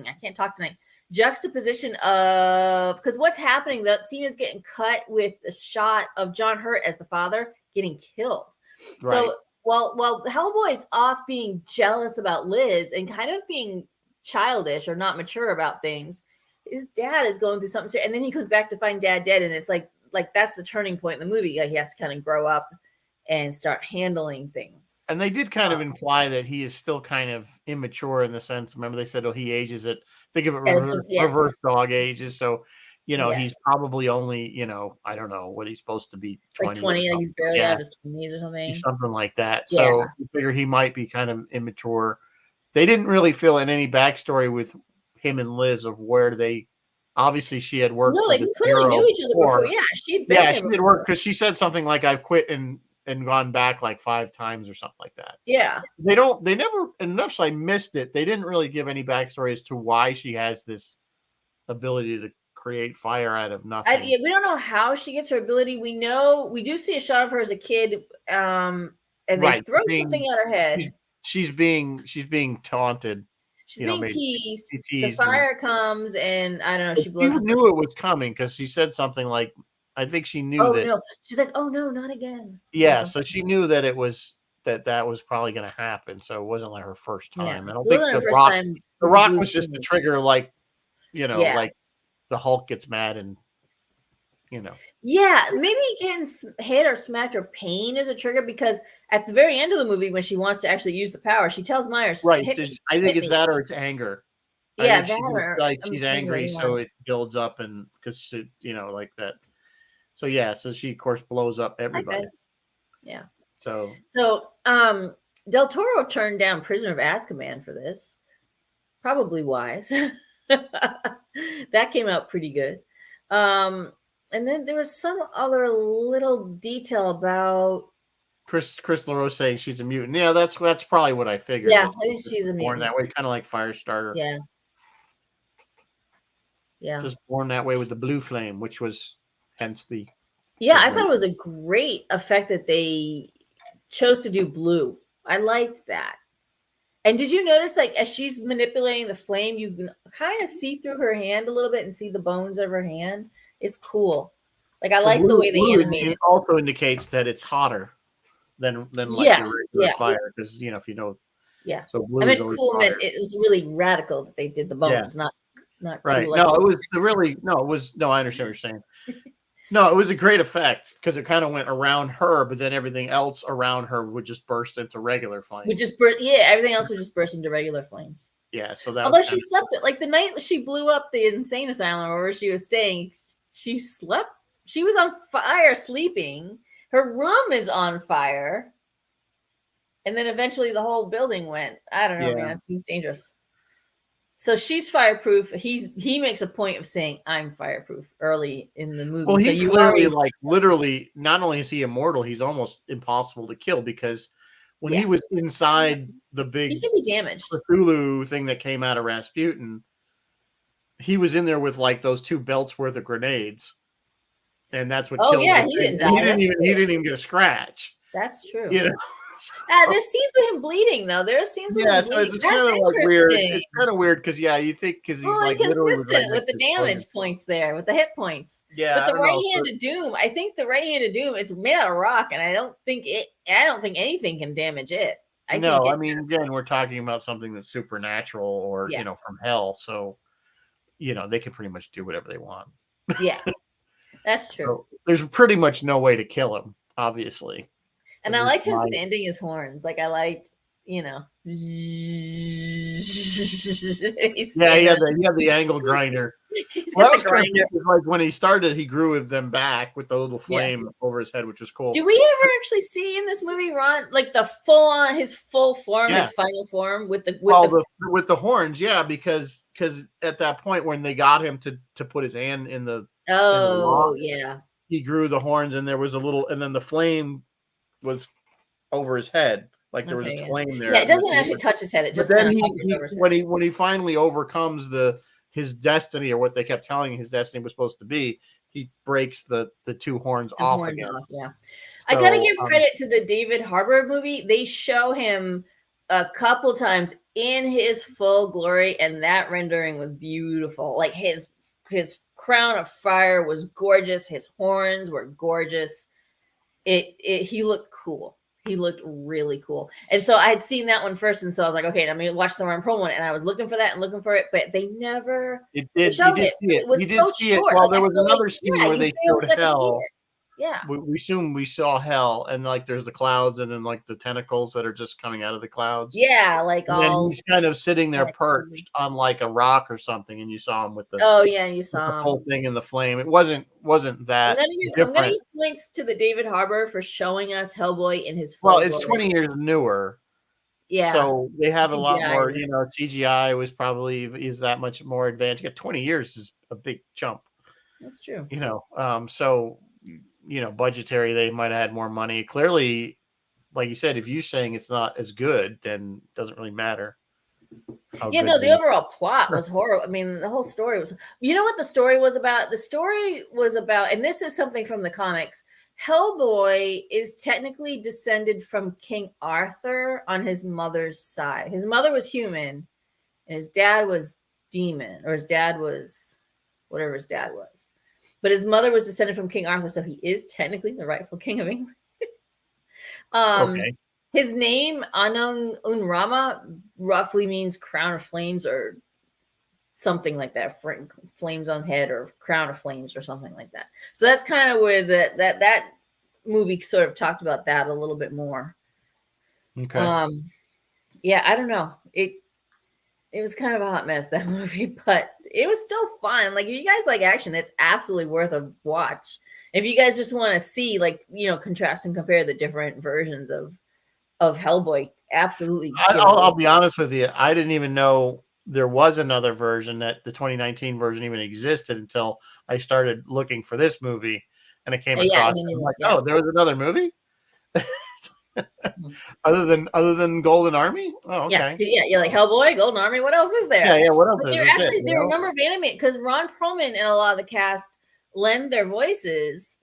I can't talk tonight. Juxtaposition of because what's happening? That scene is getting cut with a shot of John Hurt as the father getting killed. Right. So. Well, Hellboy's off being jealous about Liz and kind of being childish or not mature about things. His dad is going through something, and then he goes back to find dad dead, and it's like that's the turning point in the movie. Like he has to kind of grow up and start handling things. And they did kind of imply that he is still kind of immature in the sense. Remember, they said, he ages at think of it reverse dog ages. So. He's probably only, I don't know what he's supposed to be. 20 like 20, like he's barely out of his 20s or something. Something like that. Yeah. So you figure he might be kind of immature. They didn't really fill in any backstory with him and Liz of where obviously she had worked. No, they clearly knew each other before. Yeah, she did work because she said something like, I've quit and gone back like 5 times or something like that. Yeah. They never, enough so I missed it. They didn't really give any backstory as to why she has this ability to create fire out of nothing. We don't know how she gets her ability. We do see a shot of her as a kid, and they throw something at her head. She's being taunted. She's being teased. The fire comes, and I don't know. She knew it was coming because she said something like, "I think she knew that." No, she's like, "Oh no, not again." Yeah, so she knew that it was that was probably going to happen. So it wasn't like her first time. Yeah. I don't think the rock was just the trigger, like. the Hulk gets mad and Yeah, maybe getting hit or smacked or pain is a trigger, because at the very end of the movie, when she wants to actually use the power, she tells Myers, right. "Hit me, I think hit it's me." that or it's anger. I Yeah, think that she just or like I'm she's angry. angry, Yeah, so it builds up and because she, like that. So yeah, so she of course blows up hi everybody. guys. Yeah. So So, Del Toro turned down Prisoner of Azkaban for this. Probably wise. That came out pretty good. And then there was some other little detail about. Chris LaRose saying she's a mutant. Yeah, that's probably what I figured. Yeah, That I think she's a born mutant. that way, kind of like Firestarter. Yeah, yeah. Just born that way with the blue flame, which was hence the Yeah, I thought ring. it was a great effect that they chose to do blue. I liked that. And did you notice, like, as she's manipulating the flame, you can kind of see through her hand a little bit and see the bones of her hand? It's cool. Like, I Well, like the way they blue animated. also indicates that it's hotter than like Yeah, your regular yeah, fire, because if you know, yeah. so I blue is meant always cool meant hotter. it was really radical that they did the Yeah, bones, not right. cool like No, they it was the really no, it was no. I understand what you're saying. No, it was a great effect because it kind of went around her, but then everything else around her would just burst into regular would flames. just burst. Yeah, everything else would just burst into regular flames. Yeah, so that was Although kind she slept it, like the night she blew up the insane asylum where she was staying, she slept. She was on fire sleeping. Her room is on fire. And then eventually the whole building went. I don't know, yeah. man. It seems dangerous. So she's fireproof. He makes a point of saying I'm fireproof early in the movie. Well, So he's you clearly already, like literally. Not only is he immortal, he's almost impossible to kill because when he yeah, was inside the he big can be damaged. Cthulhu thing that came out of Rasputin, he was in there with like those 2 belts worth of grenades, and that's what Oh killed yeah, the he thing. didn't And die. That's he true. didn't even get a scratch. That's true. You know. There's scenes with him bleeding though. There's scenes with Yeah, him so bleeding. it's That's kind of like weird. interesting. It's kind of weird because you think because he's Well, like literally was right inconsistent with next the to his flame. damage points there, with the hit points. Yeah, But I the don't know. right hand of doom, I think the right hand of doom, it's made out of rock, and I don't think anything can damage it. I think No, I it mean, just, again, we're talking about something that's supernatural or yeah, from hell. So they can pretty much do whatever they want. yeah, that's true. So there's pretty much no way to kill him, obviously. And At I least liked him sanding his horns. Like I liked, he's yeah, sanding. he had the angle grinder. He's Well, got that the was kind of grinder. cool, 'cause, like when he started, he grew them back with the little Yeah. flame over his head, which was cool. Do we ever actually see in this movie Ron like the full on his full form, Yeah. his final form with the With the horns, yeah, because at that point when they got him to put his hand in the lock, yeah. he grew the horns, and there was a little, and then the flame was over his head, like there was Okay, a yeah. flame there. Yeah, it doesn't actually touch his head. It But just kind then of hovers over his head. when he finally overcomes his destiny, or what they kept telling his destiny was supposed to be, he breaks the 2 horns The off horns again. off, yeah. So, I gotta give credit to the David Harbour movie. They show him a couple times in his full glory, and that rendering was beautiful. Like his crown of fire was gorgeous. His horns were gorgeous. He looked cool. He looked really cool. And so I had seen that one first, and so I was like, okay, I'm gonna watch the Ron Pro one. And I was looking for that and looking for it, but they never It they did. You showed did it. see it. It was You did so see it. short. Well, Like there I was feel another like, scene yeah, where you they barely showed got to see hell. it. Yeah. We assume we saw hell, and like there's the clouds, and then like the tentacles that are just coming out of the clouds. Yeah, like And then all he's kind of sitting there unexpected. perched on like a rock or something, and you saw him with the Oh yeah, you saw him. full thing in the flame. It wasn't I'm that gonna different. give points to the David Harbour for showing us Hellboy in his Well, full it's glory. 20 years newer, Yeah, so they have a lot CGI more. was CGI was probably is that much more advanced. You got 20 years is a big jump. that's true. So budgetary, they might have had more money. Clearly, like you said, if you're saying it's not as good, then it doesn't really matter. Yeah, no, the overall plot was horrible. I mean, the whole story was. You know what the story was about? The story was about, and this is something from the comics. Hellboy is technically descended from King Arthur on his mother's side. His mother was human, and his dad was demon, or his dad was whatever his dad was. But his mother was descended from King Arthur, so he is technically the rightful king of England. Okay. His name, Anung Unrama, roughly means crown of flames or something like that, flames on head or crown of flames or something like that. So that's kind of where that movie sort of talked about that a little bit more. Okay. Yeah, I don't know. It was kind of a hot mess, that movie, but it was still fun. Like, if you guys like action, it's absolutely worth a watch. If you guys just want to see, like, contrast and compare the different versions of Hellboy, absolutely give it a I'll look. be honest with you. I didn't even know there was another version, that the 2019 version even existed, until I started looking for this movie, and I came Yeah, across and then it. I'm you're like, like, yeah. oh, there was another movie Mhm. other than Golden Army. Oh, Yeah, okay. yeah, you're like Hellboy, Golden Army. What else is there? Yeah. What else But is this? It, there are a number of animated, because Ron Perlman and a lot of the cast lend their voices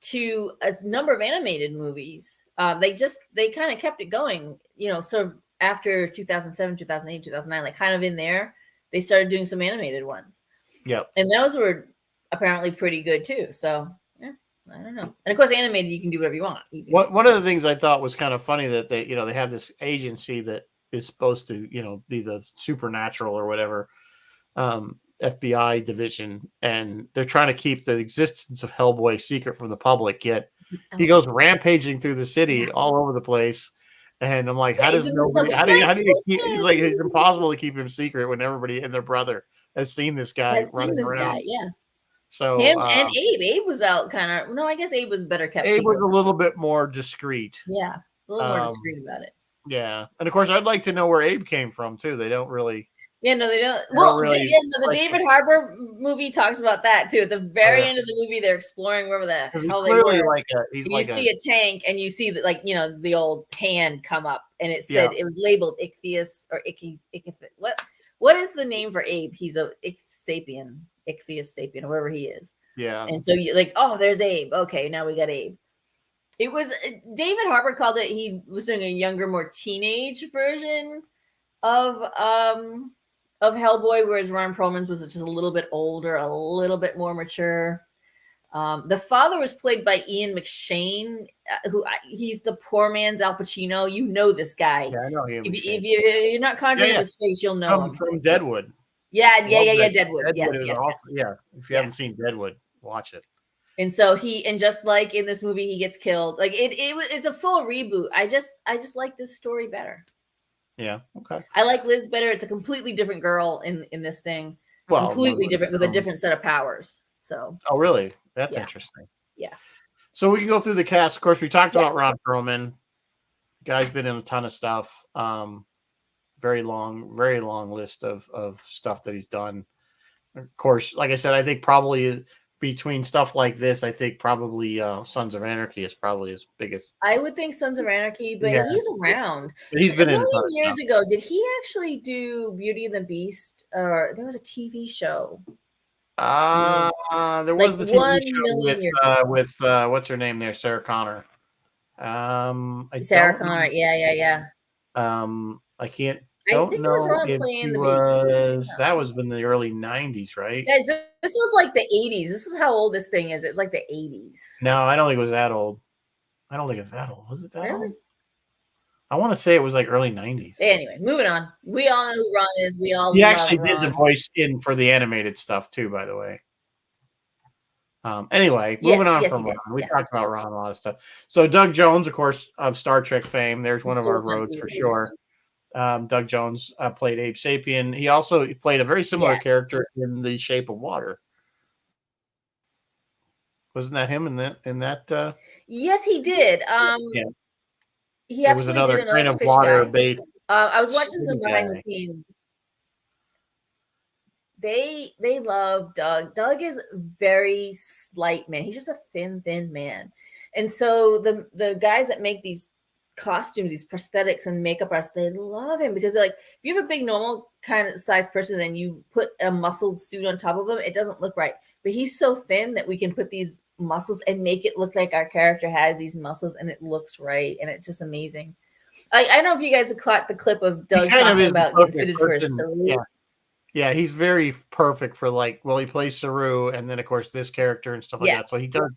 to a number of animated movies. They kind of kept it going, sort of after 2007, 2008, 2009, like kind of in there. They started doing some animated ones. Yep. And those were apparently pretty good too. So, yeah, I don't know. And of course, animated, you can do whatever you want. One of the things I thought was kind of funny, that they have this agency that is supposed to be the supernatural or whatever, FBI division, and they're trying to keep the existence of Hellboy secret from the public. Yet he goes rampaging through the city, all over the place, and I'm like, Yeah, how he's does in this nobody? How do my you keep? He's like, kitten it's impossible to keep him secret when everybody and their brother has seen this guy has seen running this guy. around. Yeah. So Him and Abe. Abe was out kind of. No, I guess Abe was better kept Abe was secret. a little bit more discreet. Yeah, a little more Um, discreet about it. Yeah, and of course, I'd like to know where Abe came from too. They don't really. Yeah, no, they don't. They don't Well, really. the David Harbour movie talks about that too. At the very end of the movie, they're exploring wherever the He's hell they clearly were. like a. He's And you like a. see a tank, and you see that, like, the old hand come up, and it Yeah. said it was labeled Ichthyus or What is the name for Abe? He's a Ichthyus sapien, or wherever he is. Yeah. And so you like, oh, there's Abe. Okay, now we got Abe. It was David Harbour called it. He was doing a younger, more teenage version of Hellboy, whereas Ron Perlman's was just a little bit older, a little bit more mature. The father was played by Ian McShane, he's the poor man's Al Pacino. You know this guy. Yeah, I know him. If you're not conjuring up his face, you'll know him From Deadwood. Yeah, Deadwood. Deadwood Yes, is yes, awesome. yes. Yeah, if you haven't seen Deadwood, watch it. And so and just like in this movie, he gets killed. Like it's a full reboot. I just like this story better. Yeah. Okay. I like Liz better. It's a completely different girl in this thing. Well, completely different with a different set of powers. So. Oh, really? That's interesting. Yeah. So we can go through the cast. Of course, we talked about Ron Perlman. Guy's been in a ton of stuff. Very long list of stuff that he's done. Of course, like I said, I think probably between stuff like this, I think probably Sons of Anarchy is probably his biggest. I would think Sons of Anarchy, but he's around. He's been in years ago. Did he actually do Beauty and the Beast? Or there was a TV show. There was the TV show with what's her name there, Sarah Connor. Sarah Connor, yeah. I can't. I think it was Ron playing the Beast. That was in the early 90s, right? Guys, this was like the 80s. This is how old this thing is. It's like the 80s. No, I don't think it was that old. I don't think it's that old. Was it that old? I want to say it was like early 90s. Anyway, moving on. We all know who Ron is. We all. He actually did the voice for the animated stuff too, by the way. Anyway, moving on from Ron. We talked about Ron, a lot of stuff. So Doug Jones, of course, of Star Trek fame. There's one of our roads for sure. Doug Jones played Abe Sapien. He also played a very similar character in The Shape of Water. Wasn't that him in that? Yes, he did. He was another kind of water-based. I was watching some behind the scenes. They love Doug. Doug is very slight man. He's just a thin man. And so the guys that make these costumes, these prosthetics and makeup artists, they love him because they're like, if you have a big normal kind of size person, then you put a muscled suit on top of him, it doesn't look right. But he's so thin that we can put these muscles and make it look like our character has these muscles and it looks right. And it's just amazing. I don't know if you guys have caught the clip of Doug talking about getting fitted for a Saru. Yeah, he's very perfect for he plays Saru, and then of course this character and stuff like that. So he does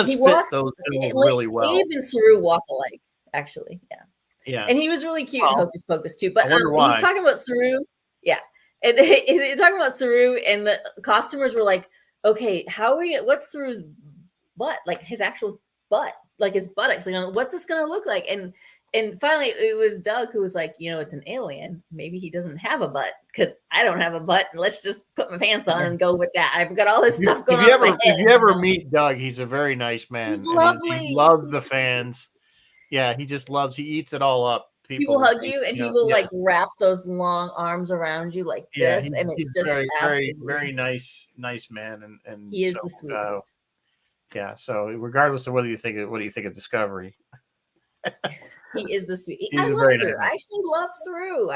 fit those really well. Abe and Saru walk alike, actually. Yeah. Yeah. And he was really cute in Hocus Pocus too. But he's talking about Saru. Yeah. And they talking about Saru, and the costumers were like, "Okay, how are we? What's Saru's butt? Like his actual butt, like his buttocks? Like, what's this gonna look like?" And finally, it was Doug who was like, "It's an alien. Maybe he doesn't have a butt because I don't have a butt. And let's just put my pants on and go with that. I've got all this stuff going on in my head." If you ever meet Doug, he's a very nice man. He's and lovely. He loves the fans. Yeah, he just loves. He eats it all up. He will hug you, and he will like wrap those long arms around you like this, and it's just very, very, very nice man, and he is the sweetest. Yeah. So regardless of what do you think of Discovery, he is the sweet. I love Saru. I actually love Saru.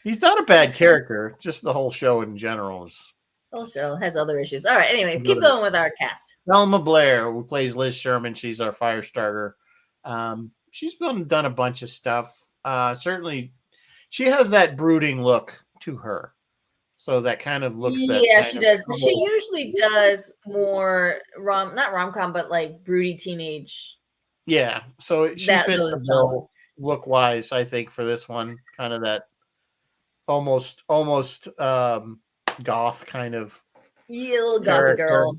He's not a bad character. Just the whole show in general is. The whole show has other issues. All right. Anyway, keep going with our cast. Thelma Blair, who plays Liz Sherman. She's our fire starter. She's done a bunch of stuff. Certainly, she has that brooding look to her. So that kind of looks. Yeah, she does. She usually does more not rom-com, but like broody teenage. Yeah, so she fits the bill look-wise, I think, for this one. Kind of that almost goth kind of. Yeah, little gothic girl.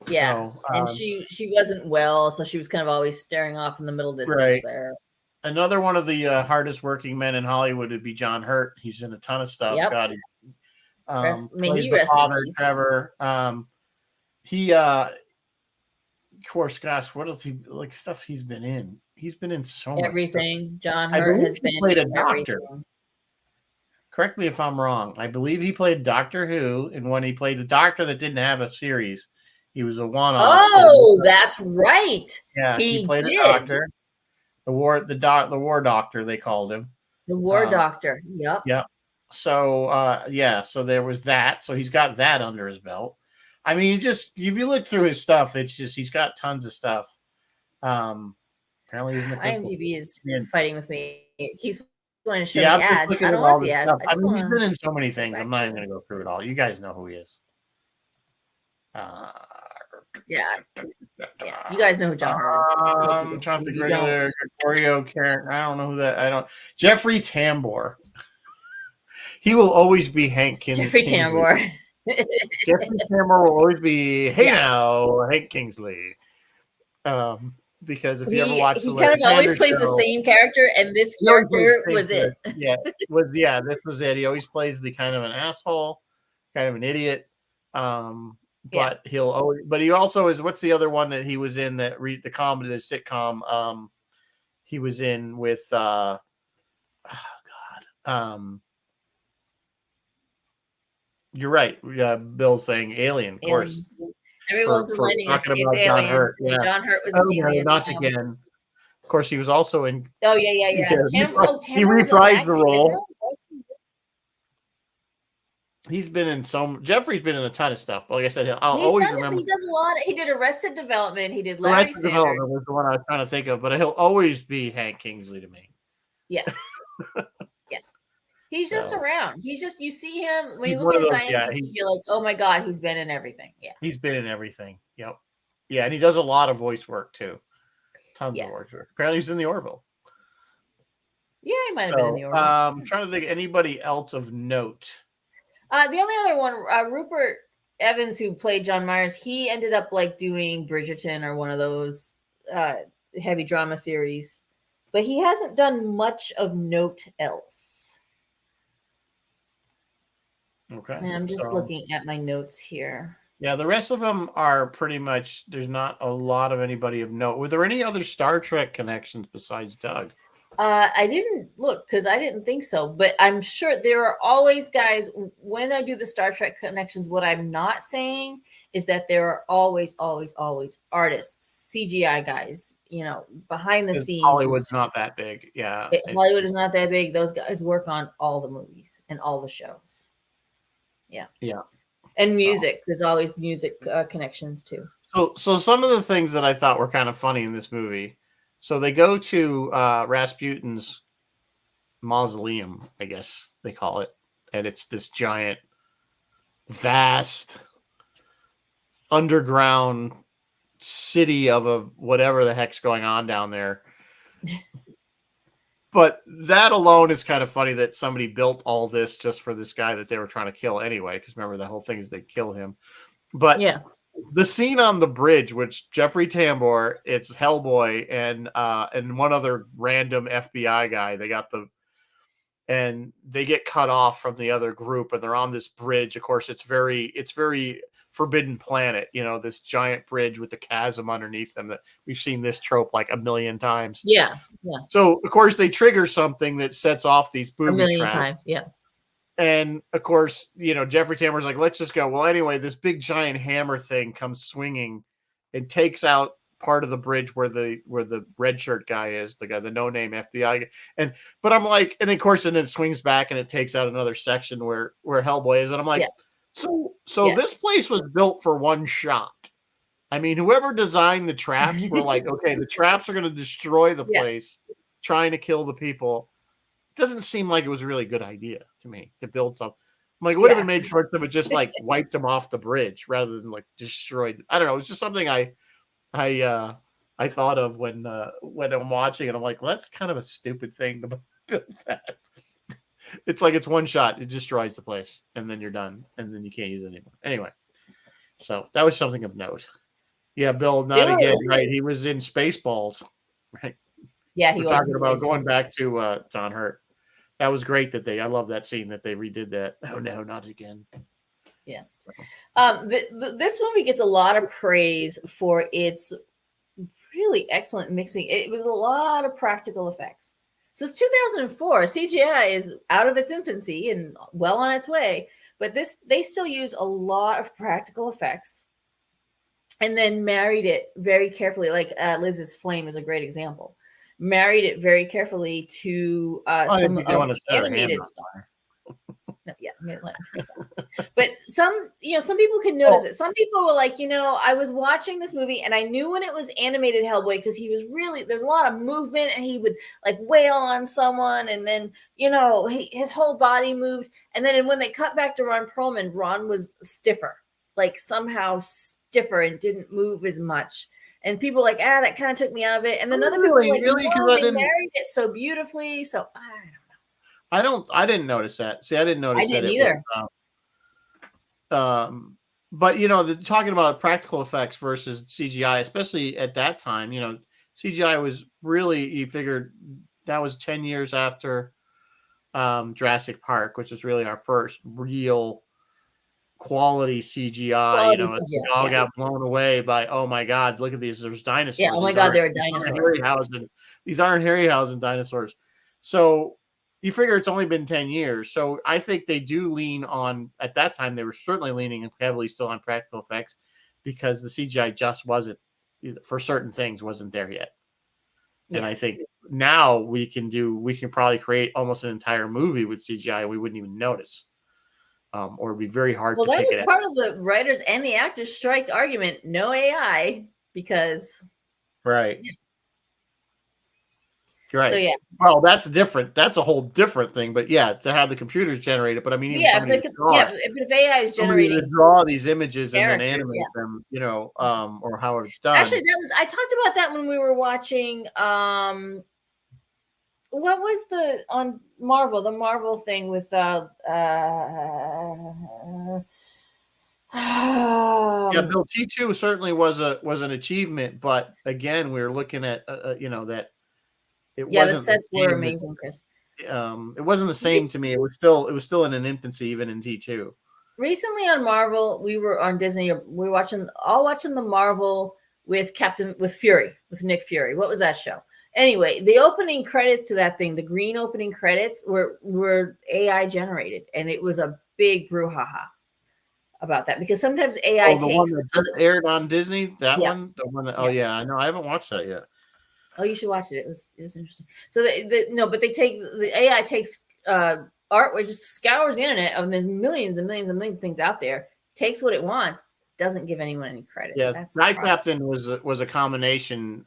Yeah, so, and she wasn't well, so she was kind of always staring off in the middle distance there. Another one of the hardest working men in Hollywood would be John Hurt. He's in a ton of stuff. Yep. God, plays the father, Trevor. Of course, gosh, what else like stuff he's been in? He's been in so much everything. John Hurt has been played a doctor. Correct me if I'm wrong. I believe he played Doctor Who, and when he played a doctor that didn't have a series, he was a one-off. Oh, that's right. Yeah, he played a doctor. The war doctor, they called him. The war doctor. Yep. Yep. So so there was that. So he's got that under his belt. I mean, if you look through his stuff, it's just he's got tons of stuff. Apparently, he's IMDb is fighting with me. It keeps wanting to show me ads. I don't want to see ads. He's been in so many things. I'm not even going to go through it all. You guys know who he is. Yeah, you guys know who John Hurt is. I'm trying to think regular Gregorio Karen. I don't know who that. I don't. Jeffrey Tambor. He will always be Hank Kingsley. Jeffrey Tambor. Jeffrey Tambor will always be now Hank Kingsley. Because if you ever watch he kind of always plays the same character, and this character was it. This was it. He always plays the kind of an asshole, kind of an idiot. But he also is. What's the other one that he was in that the comedy, the sitcom? He was in with. You're right. Bill's saying Alien, of course. Everyone's reminding us it's Alien. John Hurt, John Hurt was an Alien. Not again. Of course, he was also in. Oh yeah. He reprised the role. He's been in Jeffrey's been in a ton of stuff. But like I said, I'll always remember. He does a lot. He did Arrested Development. He did Larry Sanders. Development was the one I was trying to think of, but he'll always be Hank Kingsley to me. Yeah. He's just around. He's just, you see him when you look at his IMDb, you're like, oh my God, he's been in everything. Yeah. He's been in everything. Yep. Yeah, and he does a lot of voice work too. Tons of voice work. Apparently he's in the Orville. Yeah, he might have been in the Orville. I'm trying to think of anybody else of note. The only other one, Rupert Evans, who played John Myers, he ended up like doing Bridgerton or one of those heavy drama series, but he hasn't done much of note else. Okay. And I'm just looking at my notes here. Yeah, the rest of them are pretty much, there's not a lot of anybody of note. Were there any other Star Trek connections besides Doug? I didn't look because I didn't think so, but I'm sure there are always guys. When I do the Star Trek connections, what I'm not saying is that there are always artists, CGI guys, behind the scenes. Hollywood's not that big. Yeah. Hollywood is not that big. Those guys work on all the movies and all the shows. Yeah. Yeah. And music. There's always music connections too. So some of the things that I thought were kind of funny in this movie. So they go to Rasputin's mausoleum, I guess they call it. And it's this giant, vast, underground city of whatever the heck's going on down there. But that alone is kind of funny that somebody built all this just for this guy that they were trying to kill anyway. Because remember, the whole thing is they kill him. But Yeah. the scene on the bridge, which Jeffrey Tambor, it's Hellboy and one other random FBI guy. And they get cut off from the other group, and they're on this bridge. Of course, it's very Forbidden Planet, this giant bridge with the chasm underneath them. That we've seen this trope like a million times. Yeah. Yeah. So of course they trigger something that sets off these A booby million traps. times. Yeah. And of course, Jeffrey Tamer's like, let's just go. Well, anyway, this big giant hammer thing comes swinging and takes out part of the bridge where the red shirt guy is, the guy, the no name FBI guy. But I'm like, and of course, and then it swings back and it takes out another section where Hellboy is. And I'm like, so this place was built for one shot. I mean, whoever designed the traps were like, okay, the traps are going to destroy the place, trying to kill the people. It doesn't seem like it was a really good idea to me to build something. I'm like, it would have been made short if it just like wiped them off the bridge rather than like destroyed. I don't know. It's just something I thought of when I'm watching it. I'm like, well, that's kind of a stupid thing to build that. It's like it's one shot, it destroys the place, and then you're done, and then you can't use it anymore. Anyway, so that was something of note. Yeah, Bill, not again, right? He was in Spaceballs, right? Yeah, we're talking about going back to John Hurt. That was great I love that scene that they redid that. Oh no, not again. Yeah. This movie gets a lot of praise for its really excellent mixing. It was a lot of practical effects. So it's 2004. CGI is out of its infancy and well on its way, but they still use a lot of practical effects and then married it very carefully. Like Liz's Flame is a great example. Married it very carefully to some animated stuff. But some people can notice it. Some people were like, I was watching this movie and I knew when it was animated Hellboy because he was there's a lot of movement and he would like wail on someone and then his whole body moved, and then when they cut back to Ron Perlman, Ron was stiffer, like somehow stiffer and didn't move as much. And people were like, that kind of took me out of it. And then other people were like, they married it so beautifully. So I don't know. I didn't notice that. See, I didn't notice that. I didn't either. But talking about practical effects versus CGI, especially at that time, CGI was really, you figured that was 10 years after Jurassic Park, which is really our first real quality CGI. We all got blown away by, oh my God, look at these. There's dinosaurs. Yeah, oh my God, there are dinosaurs. These aren't Harryhausen dinosaurs. So you figure it's only been 10 years. So I think they do lean on, at that time, they were certainly leaning heavily still on practical effects because the CGI just wasn't, for certain things, wasn't there yet. And I think now we can probably create almost an entire movie with CGI and we wouldn't even notice. Or it'd be very hard to pick it up. Well, that was part of the writers and the actors strike argument, no AI, because... Right. Yeah. Right. So, well, that's different. That's a whole different thing. But to have the computers generate it. But I mean, even if AI is generating, to draw these images and then animate them, or how it's done. Actually, I talked about that when we were watching. What was on Marvel? The Marvel thing with Bill, T2 certainly was an achievement, but again, we were looking at that. The sets were amazing, Chris. It wasn't the same to me. It was still in an infancy, even in T2. Recently on Marvel, we were on Disney. We were watching the Marvel with Fury, with Nick Fury. What was that show? Anyway, the opening credits to that thing, the green opening credits were AI generated, and it was a big brouhaha about that because sometimes AI takes. The one that just aired on Disney, that one, the one that. I know, I haven't watched that yet. Oh, you should watch it. It was interesting. So but the AI takes art, which just scours the internet, and there's millions and millions and millions of things out there. Takes what it wants, doesn't give anyone any credit. Yeah, Sky Captain was a combination,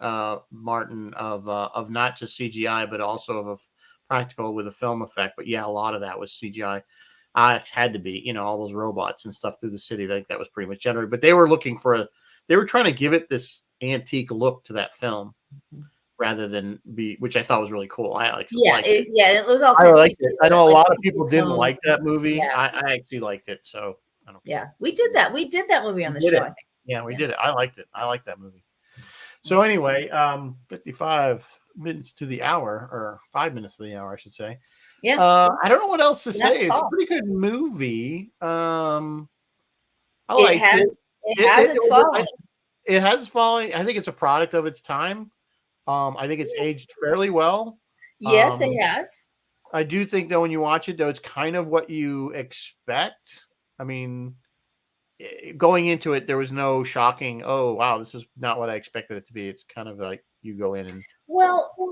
Martin, of not just CGI but also of a practical with a film effect. But a lot of that was CGI. It had to be, all those robots and stuff through the city. Like that was pretty much generated. But they were looking for they were trying to give it this antique look to that film. rather than which I thought was really cool. I like it. Yeah, it was all. I liked it. I know a lot of people didn't tone. like that movie. Yeah. I actually liked it, so I don't care. Yeah, we did that. We did that movie on the show. I think. Yeah, we did it. I liked it. I liked that movie. So anyway, 55 minutes to the hour, or 5 minutes to the hour, I should say. Yeah. I don't know what else to say. It's a pretty good movie. I liked it. It has its following. It has its following. I think it's a product of its time. I think it's aged fairly well. Yes, it has. I do think, though, when you watch it, though, it's kind of what you expect. I mean, going into it, there was no shocking, oh, wow, this is not what I expected it to be. It's kind of like you go in and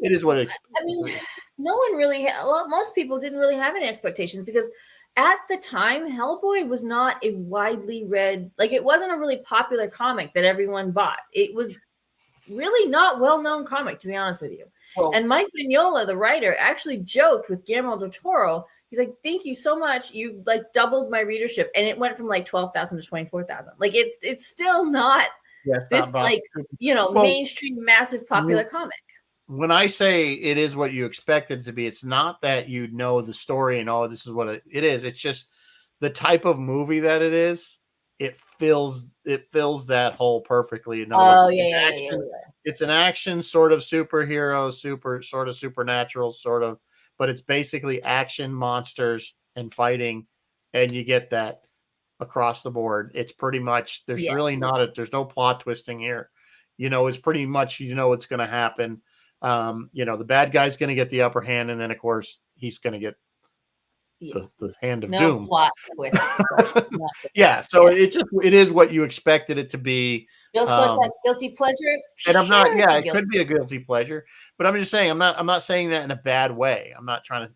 it is what it is. I mean, no one really, most people didn't really have any expectations because at the time, Hellboy was not a widely read, like it wasn't a really popular comic that everyone bought. It was really not well-known comic, to be honest with you. Well, and Mike Mignola, the writer, actually joked with Guillermo del Toro. He's like, "Thank you so much. You like doubled my readership," and it went from like 12,000 to 24,000. Like it's still not this not like mainstream, massive, popular comic. When I say it is what you expect it to be, it's not that you know the story and this is what it is. It's just the type of movie that it is. It fills that hole perfectly. It's an action sort of superhero, sort of supernatural sort of, but it's basically action, monsters, and fighting, and you get that across the board. It's pretty much there's no plot twisting here. It's pretty much what's going to happen. The bad guy's going to get the upper hand, and then of course he's going to get the hand of doom. Plot twist. So it is what you expected it to be. So it's like guilty pleasure. And I'm not. Yeah, it could be a guilty pleasure, but I'm just saying I'm not saying that in a bad way. I'm not trying to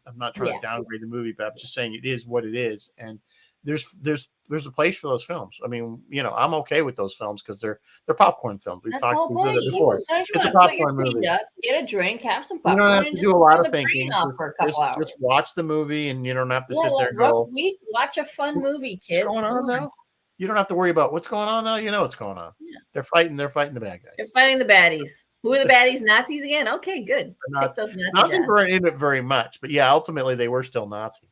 downgrade the movie, but I'm just saying it is what it is, and there's a place for those films. I mean, I'm okay with those films because they're popcorn films. We've talked about it before. It's a popcorn movie. Up, get a drink, have some popcorn. You don't have to do a lot of thinking. For a couple hours. Just watch the movie, and you don't have to sit there and go. Week, watch a fun movie, kids. What's going on now? You don't have to worry about what's going on now. You know what's going on. Yeah. They're fighting the bad guys. They're fighting the baddies. Who are the baddies? Nazis again? Okay, good. Nazis weren't in it very much, but yeah, ultimately they were still Nazis.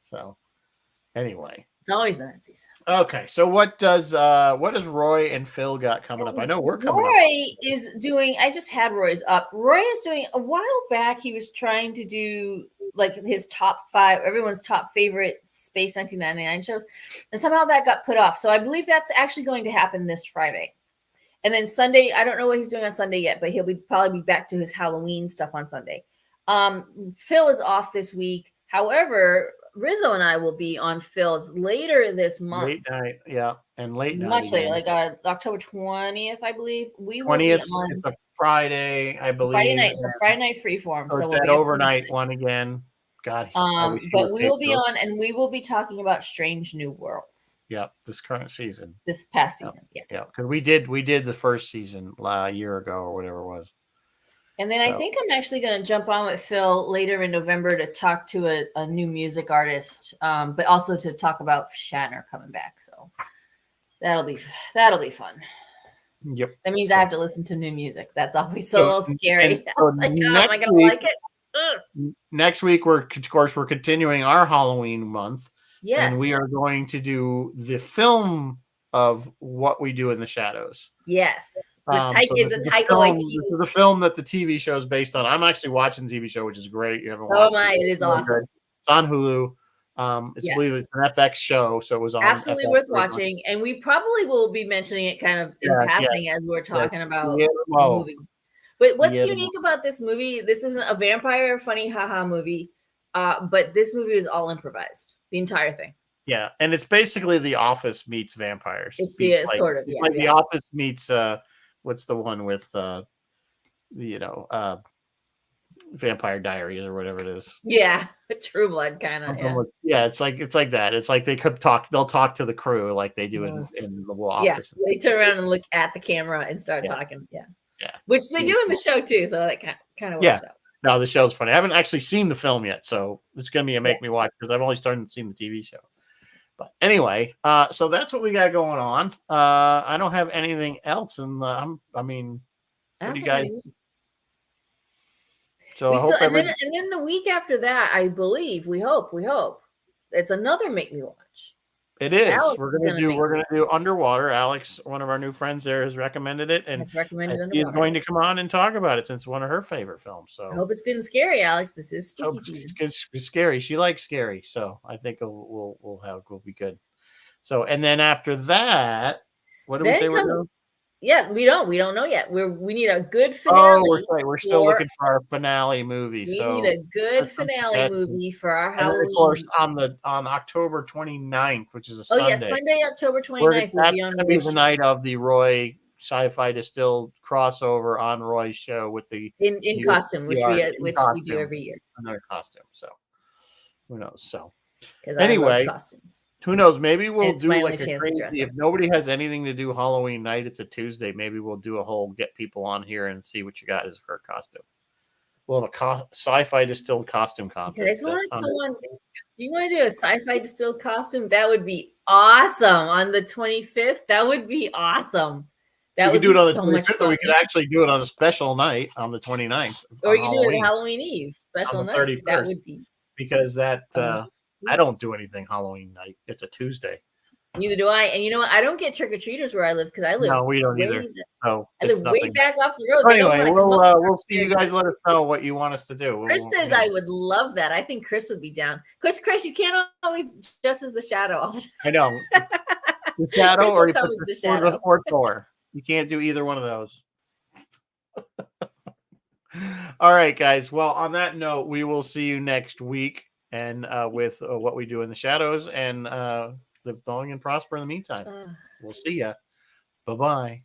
So anyway. It's always the Nazis. Okay, so what does Roy and Phil got coming up? I know we're coming up. Roy is doing. I just had Roy's up. Roy is doing. A while back, he was trying to do like his top 5, everyone's top favorite Space 1999 shows, and somehow that got put off. So I believe that's actually going to happen this Friday, and then Sunday. I don't know what he's doing on Sunday yet, but he'll probably be back to his Halloween stuff on Sunday. Phil is off this week. However, Rizzo and I will be on Phil's later this month. Late night, yeah, and late night. Much later, like October 20th, I believe. We will 20th, be on. It's a Friday, I believe. Friday night. It's a Friday night freeform. So it's that overnight one again. God. But we will be on, and we will be talking about Strange New Worlds. Yeah, this current season. This past season, yeah. Because we did the first season a year ago or whatever it was. And then I think I'm actually going to jump on with Phil later in November to talk to a new music artist, but also to talk about Shatner coming back. So that'll be fun. Yep. That means I have to listen to new music. That's always a little scary. Like, am I going to like it? Next week, we're continuing our Halloween month. Yes. And we are going to do the film of What We Do in the Shadows. Yes. It's a title like TV. This is the film that the TV show is based on. I'm actually watching the TV show, which is great. You haven't watched it. It is awesome. It's on Hulu. I believe it's an FX show, so it was on. Absolutely FX worth watching, and we probably will be mentioning it kind of in passing as we're talking about the movie. But what's unique about this movie? This isn't a vampire funny haha movie, but this movie is all improvised. The entire thing. Yeah, and it's basically The Office meets vampires. It's sort of. It's like The Office meets what's the one with Vampire Diaries or whatever it is. Yeah, True Blood kind of. Yeah, it's like that. It's like they could talk. They'll talk to the crew like they do in the Office. Yeah, they turn around and look at the camera and start talking. Yeah, which they do in the show too. So that kind of works out. No, the show's funny. I haven't actually seen the film yet, so it's gonna be a make me watch because I've only started seeing the TV show. But anyway, so that's what we got going on. I don't have anything else, and what do you guys? So I hope and then the week after that, I believe, we hope, it's another Make Me Watch. It is. Alex We're gonna do Underwater. Alex, one of our new friends there, has recommended it, and she is going to come on and talk about it since it's one of her favorite films. So I hope it's good and scary, Alex. This is spooky season. It's scary. She likes scary, so I think we'll be good. So, and then after that, what do we say we're doing? Yeah, we don't know yet. We need a good finale. Oh, we're still looking for our finale movie. We need a good finale movie for our Halloween. And of course, on October 29th, which is a Sunday. Oh yeah, Sunday, October 29th. That's going to be the night of the Roy Sci-Fi Distilled crossover on Roy's show with the in costume, which we do every year. Another costume. So who knows? So because anyway, I love costumes. Who knows? Maybe we'll do like a crazy. If nobody has anything to do Halloween night, it's a Tuesday. Maybe we'll do a whole get people on here and see what you got as for a costume. We'll have a sci-fi distilled costume contest. You want to do a sci-fi distilled costume? That would be awesome on the 25th. That would be awesome. We could do it on the 25th, or we could actually do it on a special night on the 29th. Or you could do it Halloween Eve, special night. 31st, that would be because I don't do anything Halloween night. It's a Tuesday. Neither do I. And you know what? I don't get trick-or-treaters where I live because I live. No, we don't either. No, I live way back off the road. So anyway, we'll see. You guys let us know what you want us to do. Chris says I would love that. I think Chris would be down. Chris, you can't always dress as the Shadow. I know. The Shadow or Thor. You can't do either one of those. All right, guys. Well, on that note, we will see you next week. And with what we do in the shadows, and live long and prosper in the meantime. We'll see ya. Bye-bye.